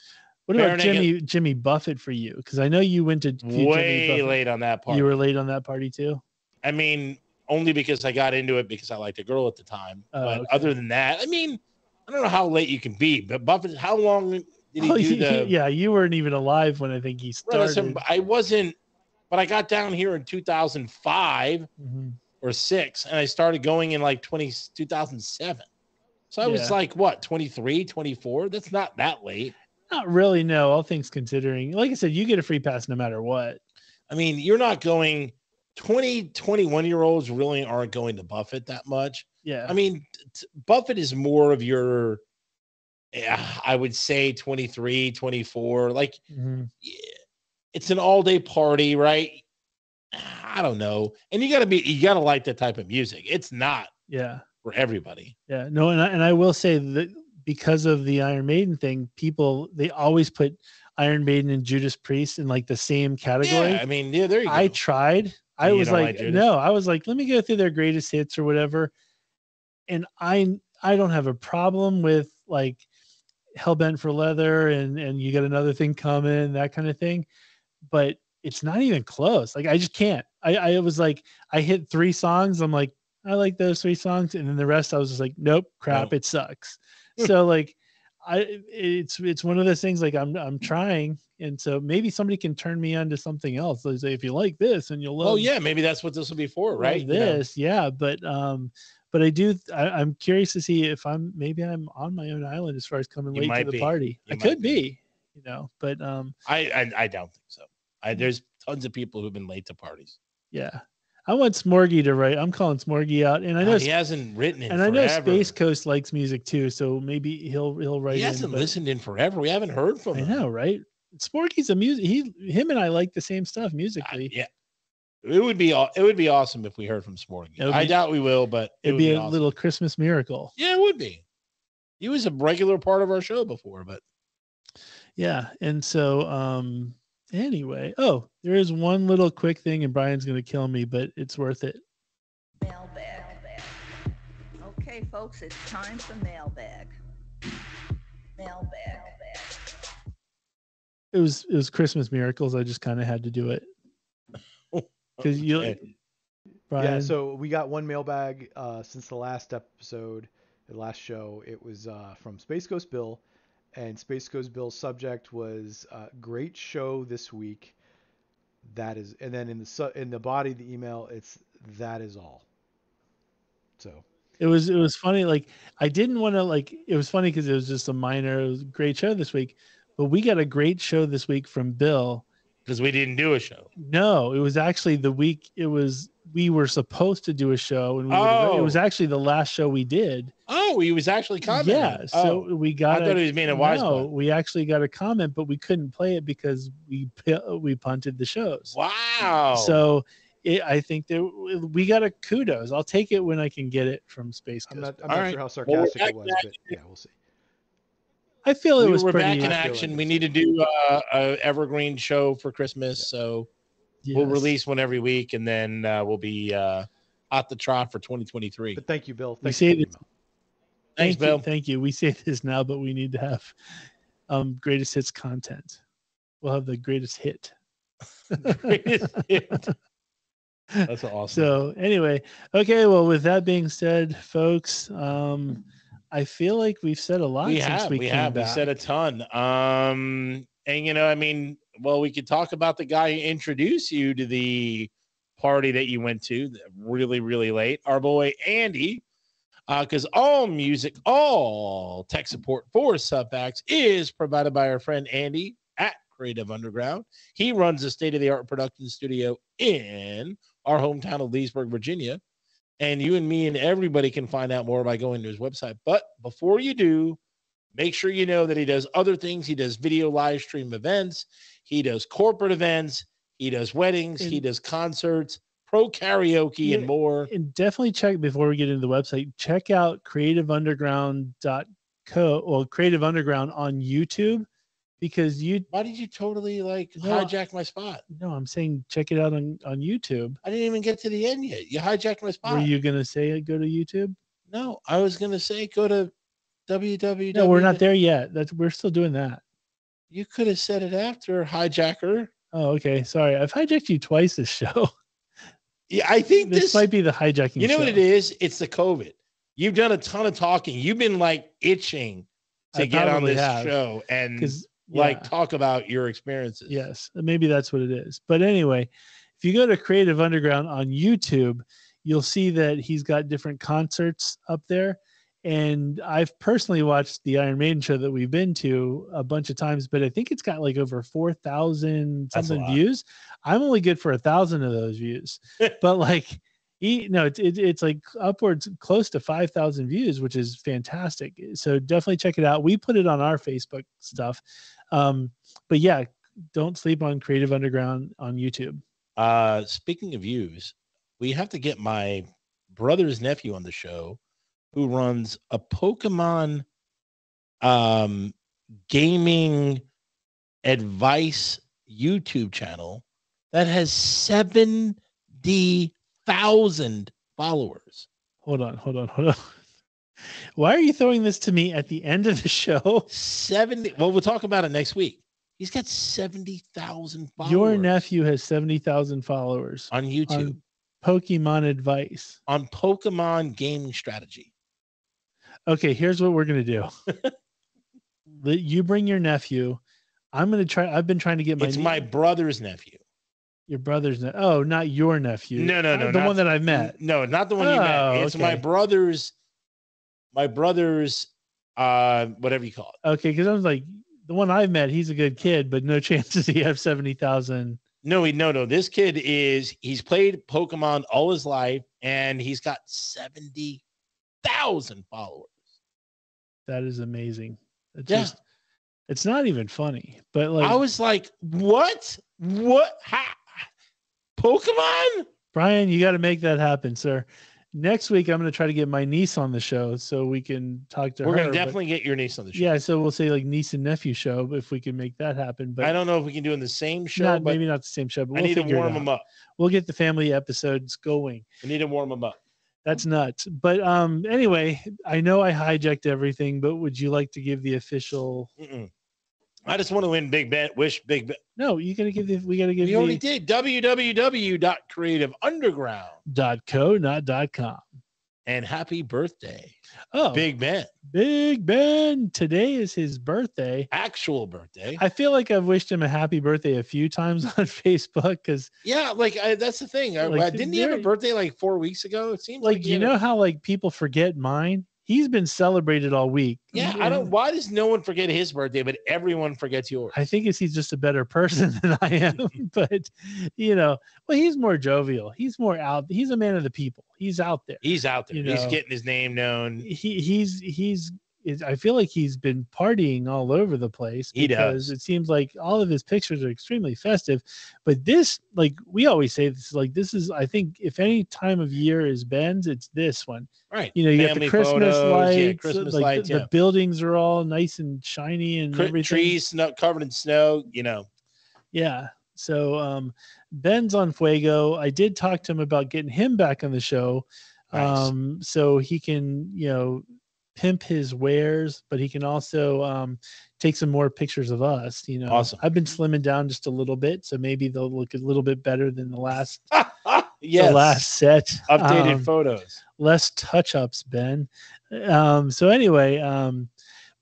What about Baron Jimmy Buffett for you? Because I know you went to Jimmy Way Buffett. late on that part. You were late on that party too. I mean, only because I got into it because I liked a girl at the time. Oh, But okay. other than that, I mean, I don't know how late you can be. But Buffett, how long did he do the? Yeah, you weren't even alive when I think he started. I wasn't, but I got down here in 2005 Mhm. or 6, and I started going in like 2007. So I was Yeah. like, what, 23, 24? That's not that late. Not really, no. All things considering, like I said, you get a free pass no matter what. I mean, you're not going 21-year-olds really aren't going to Buffett that much. Yeah. I mean, Buffett is more of your, I would say 23, 24. Like, Mhm. it's an all-day party, right? I don't know. And you got to like that type of music. It's not Yeah. for everybody. Yeah. No, and I will say that because of the Iron Maiden thing, they always put Iron Maiden and Judas Priest in like the same category. Yeah, I mean, yeah, there you go. I tried. I You was don't like, like Judas? no, I was like, let me go through their greatest hits or whatever. And I don't have a problem with like Hellbent for Leather and You Got Another Thing Coming, that kind of thing. But it's not even close. Like I just can't. I was like, I hit 3 songs. I'm like, I like those 3 songs. And then the rest I was just like, nope, crap, No. it sucks. So like it's one of those things like I'm trying. And so maybe somebody can turn me on to something else. Like say, if you like this and you'll love Oh yeah, maybe that's what this will be for, love right? this. Yeah. But I'm curious to see if I'm on my own island as far as coming You late might to the be. party. You I might could be. be, but I don't think so. There's tons of people who've been late to parties. yeah. I want Smorgy to write. I'm calling Smorgy out, and I know he hasn't written in and I forever. know Space Coast likes music too, so maybe he'll write. He hasn't listened in forever. We haven't heard from I him. know, right? Smorgy's a music. Him and I like the same stuff musically. Yeah, it would be awesome if we heard from Smorgy. I doubt we will, but it'd be a awesome. little Christmas miracle. Yeah, it would be. He was a regular part of our show before, but yeah. And so, anyway, there is one little quick thing, and Brian's going to kill me, but it's worth it. Mailbag. Okay, folks, it's time for mailbag. Mailbag. It was Christmas miracles. I just kind of had to do it because Brian. Yeah, so we got one mailbag since the last episode, the last show. It was from Space Coast Bill, and Space Coast Bill's subject was great show this week. That is, and then in the body of the email, it's that is all. So it was funny. Like I didn't want to it was funny because it was just it was a great show this week, but we got a great show this week from Bill. because we didn't do a show. No, it was actually the week. We were supposed to do a show, and it was actually the last show we did. Oh, he was actually commenting. Yeah, so we got. I thought he was being a wise No, guy. we actually got a comment, but we couldn't play it because we punted the shows. Wow. So I think that we got a kudos. I'll take it when I can get it from Space Coast. I'm not sure how sarcastic it was, but yeah, we'll see. I feel it was we're pretty. back in action. We need to do a evergreen show for Christmas, so we'll Yes. release one every week, and then we'll be at the trot for 2023. But thank you, Bill. We Thanks say for the this- email. Thanks, Bill. Thank you. We say this now, but we need to have greatest hits content. We'll have the greatest hit. Greatest hit. That's awesome. So anyway, okay. Well, with that being said, folks, I feel like we've said a lot since we came back. We said a ton. And I mean, well, we could talk about the guy who introduced you to the party that you went to really, really late. Our boy Andy, because all music, all tech support for Subfacts is provided by our friend Andy at Creative Underground. He runs a state-of-the-art production studio in our hometown of Leesburg, Virginia. And you and me and everybody can find out more by going to his website. But before you do, make sure you know that he does other things. He does video live stream events. He does corporate events. He does weddings. He does concerts, pro karaoke, and more. And definitely check, before we get into the website, check out creativeunderground.co or Creative Underground on YouTube. Because why did you totally hijack my spot? No, I'm saying check it out on YouTube. I didn't even get to the end yet. You hijacked my spot. Were you gonna say go to YouTube? No, I was gonna say go to www. No, we're not there yet. We're still doing that. You could have said it after hijacker. Oh, okay. Sorry, I've hijacked you twice this show. Yeah, I think this might be the hijacking. You know what it is? It's the COVID. You've done a ton of talking. You've been itching to get on this show and talk about your experiences. Yes, maybe that's what it is. But anyway, if you go to Creative Underground on YouTube, you'll see that he's got different concerts up there. And I've personally watched the Iron Maiden show that we've been to a bunch of times, but I think it's got over 4,000 something views. I'm only good for 1,000 of those views, but it's upwards close to 5,000 views, which is fantastic. So definitely check it out. We put it on our Facebook stuff. But yeah, don't sleep on Creative Underground on YouTube. Speaking of views, we have to get my brother's nephew on the show, who runs a Pokemon gaming advice YouTube channel that has 70,000 followers. Hold on. Why are you throwing this to me at the end of the show? 70. Well, we'll talk about it next week. He's got 70,000 followers. Your nephew has 70,000 followers on YouTube. On Pokemon advice. On Pokemon gaming strategy. Okay, here's what we're going to do. You bring your nephew. I'm going to try. I've been trying to get my brother's nephew. Your brother's Oh, not your nephew. No. The one that I met. No, not the one you met. It's my brother's, whatever you call it. Okay, because I was like, the one I've met, he's a good kid, but no chances he have 70,000. No. This kid he's played Pokemon all his life, and he's got 70,000 followers. That is amazing. It's not even funny, but I was like, what? Pokemon? Brian, you got to make that happen, sir. Next week, I'm going to try to get my niece on the show so we can talk to her. We're going to definitely get your niece on the show. Yeah, so we'll say niece and nephew show if we can make that happen. But I don't know if we can do it in the same show. Maybe not the same show, but I need to warm them up. We'll get the family episodes going. I need to warm them up. That's nuts. But anyway, I know I hijacked everything, but would you like to give the official? I just want to win Big Ben. Wish Big Ben. No, we got to give. We already did. www.creativeunderground.co, not .com. And happy birthday. Oh, Big Ben. Big Ben. Today is his birthday. Actual birthday. I feel like I've wished him a happy birthday a few times on Facebook because that's the thing. Didn't he have a birthday 4 weeks ago? It seems you know how people forget mine. He's been celebrated all week. Yeah, why does no one forget his birthday, but everyone forgets yours? I think he's just a better person than I am. But he's more jovial. He's more out. He's a man of the people. He's out there. He's getting his name known. I feel like he's been partying all over the place because it seems like all of his pictures are extremely festive. But this, we always say, this is, I think, if any time of year is Ben's, it's this one. Right. You got the Christmas lights. The buildings are all nice and shiny and everything. Trees covered in snow, Yeah. So Ben's on Fuego. I did talk to him about getting him back on the show. Nice. So he can, pimp his wares, but he can also take some more pictures of us. Awesome. I've been slimming down just a little bit, so maybe they'll look a little bit better than the last Yes. The last set. Updated photos. Less touch-ups, Ben. So anyway,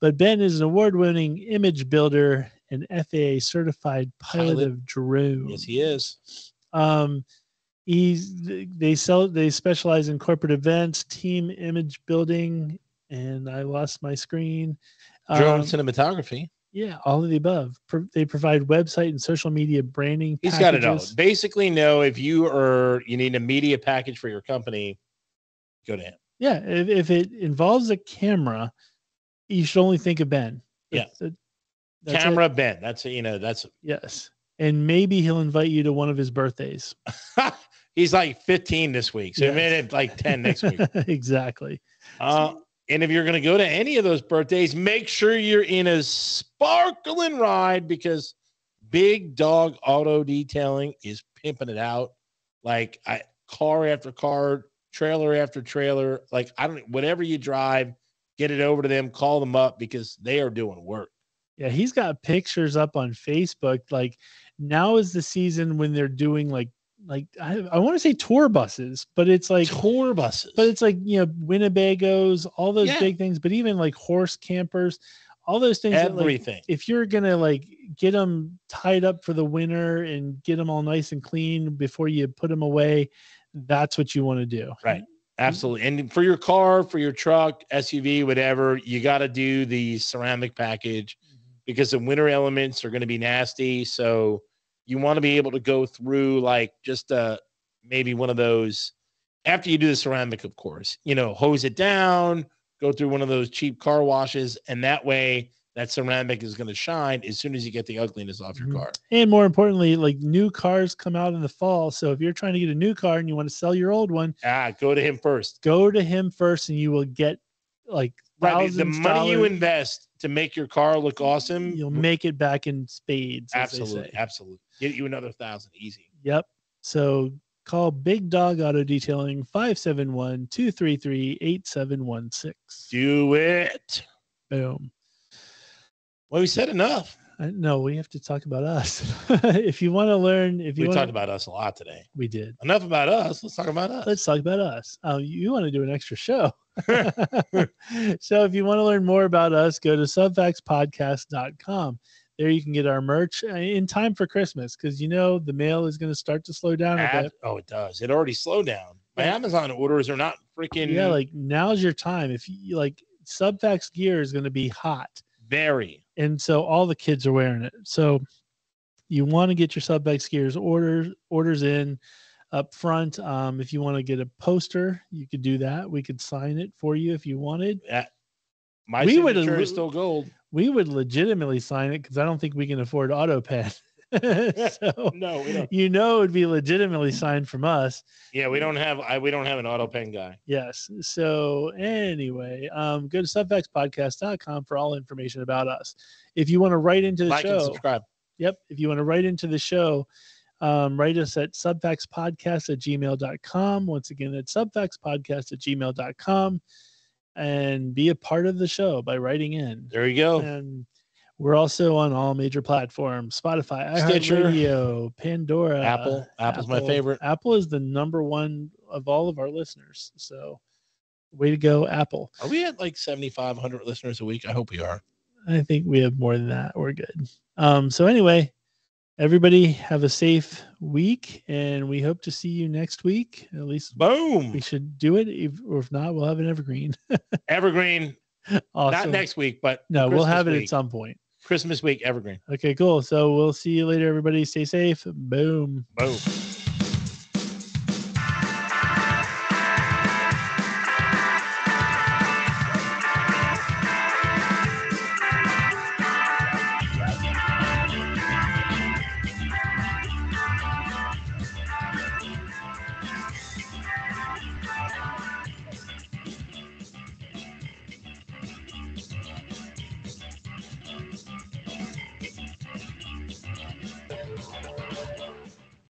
but Ben is an award-winning image builder and FAA certified pilot of drones. Yes, he is. They specialize in corporate events, team image building, and I lost my screen. Drone cinematography. Yeah, all of the above. They provide website and social media branding. He's got it all. Basically, if you need a media package for your company, go to him. Yeah, if it involves a camera, you should only think of Ben. That's camera it. Ben. That's yes. And maybe he'll invite you to one of his birthdays. He's like 15 this week, so he made it like 10 next week. Exactly. And if you're going to go to any of those birthdays, make sure you're in a sparkling ride, because Big Dog Auto Detailing is pimping it out. Like car after car, trailer after trailer. Like whatever you drive, get it over to them, call them up, because they are doing work. Yeah, he's got pictures up on Facebook. Like, now is the season when they're doing like I want to say tour buses, but it's like tour buses. But it's like, Winnebagos, all those big things, but even like horse campers, all those things. Everything. If you're gonna get them tied up for the winter and get them all nice and clean before you put them away, that's what you want to do. Right. Absolutely. And for your car, for your truck, SUV, whatever, you got to do the ceramic package, because the winter elements are going to be nasty. So you want to be able to go through just maybe one of those, after you do the ceramic, of course, hose it down, go through one of those cheap car washes. And that way that ceramic is going to shine as soon as you get the ugliness off your car. And more importantly, new cars come out in the fall. So if you're trying to get a new car and you want to sell your old one, go to him first. Go to him first, and you will get the money you invest to make your car look awesome. You'll make it back in spades. Absolutely. Absolutely. Get you another 1,000 easy. Yep. So call Big Dog Auto Detailing 571-233-8716. Do it. Boom. Well, we said enough. No, we have to talk about us. If you want to learn, we talked about us a lot today. We did. Enough about us. Let's talk about us. Let's talk about us. You want to do an extra show. So if you want to learn more about us, go to subfactspodcast.com. There you can get our merch in time for Christmas, because the mail is going to start to slow down a bit. Oh, it does. It already slowed down. My Amazon orders are not freaking. Yeah, now's your time. If you Subfacts gear is going to be hot. Very. And so all the kids are wearing it. So you want to get your Subfacts gears orders in up front. If you want to get a poster, you could do that. We could sign it for you if you wanted. My signature is still gold. We would legitimately sign it, because I don't think we can afford AutoPen. So no, we don't. It'd be legitimately signed from us. Yeah, we don't have an AutoPen guy. Yes. So anyway, go to subfactspodcast.com for all information about us. If you want to write into the show, and subscribe. Yep. If you want to write into the show, write us at subfactspodcast@gmail.com. Once again, it's subfactspodcast@gmail.com, and be a part of the show by writing in. There you go. And we're also on all major platforms: Spotify, Stitcher, iHeartRadio, Pandora, Apple. Apple's my favorite. Apple is the number one of all of our listeners. So way to go, Apple. Are we at 7,500 listeners a week? I hope we are. I think we have more than that. We're good. So anyway, everybody have a safe week, and we hope to see you next week. At least boom. We should do it. Or if not, we'll have an evergreen. Evergreen. Awesome. Not next week, but no, Christmas we'll have it week. at some point. Christmas week, evergreen. Okay, cool. So we'll see you later, everybody. Stay safe. Boom. Boom.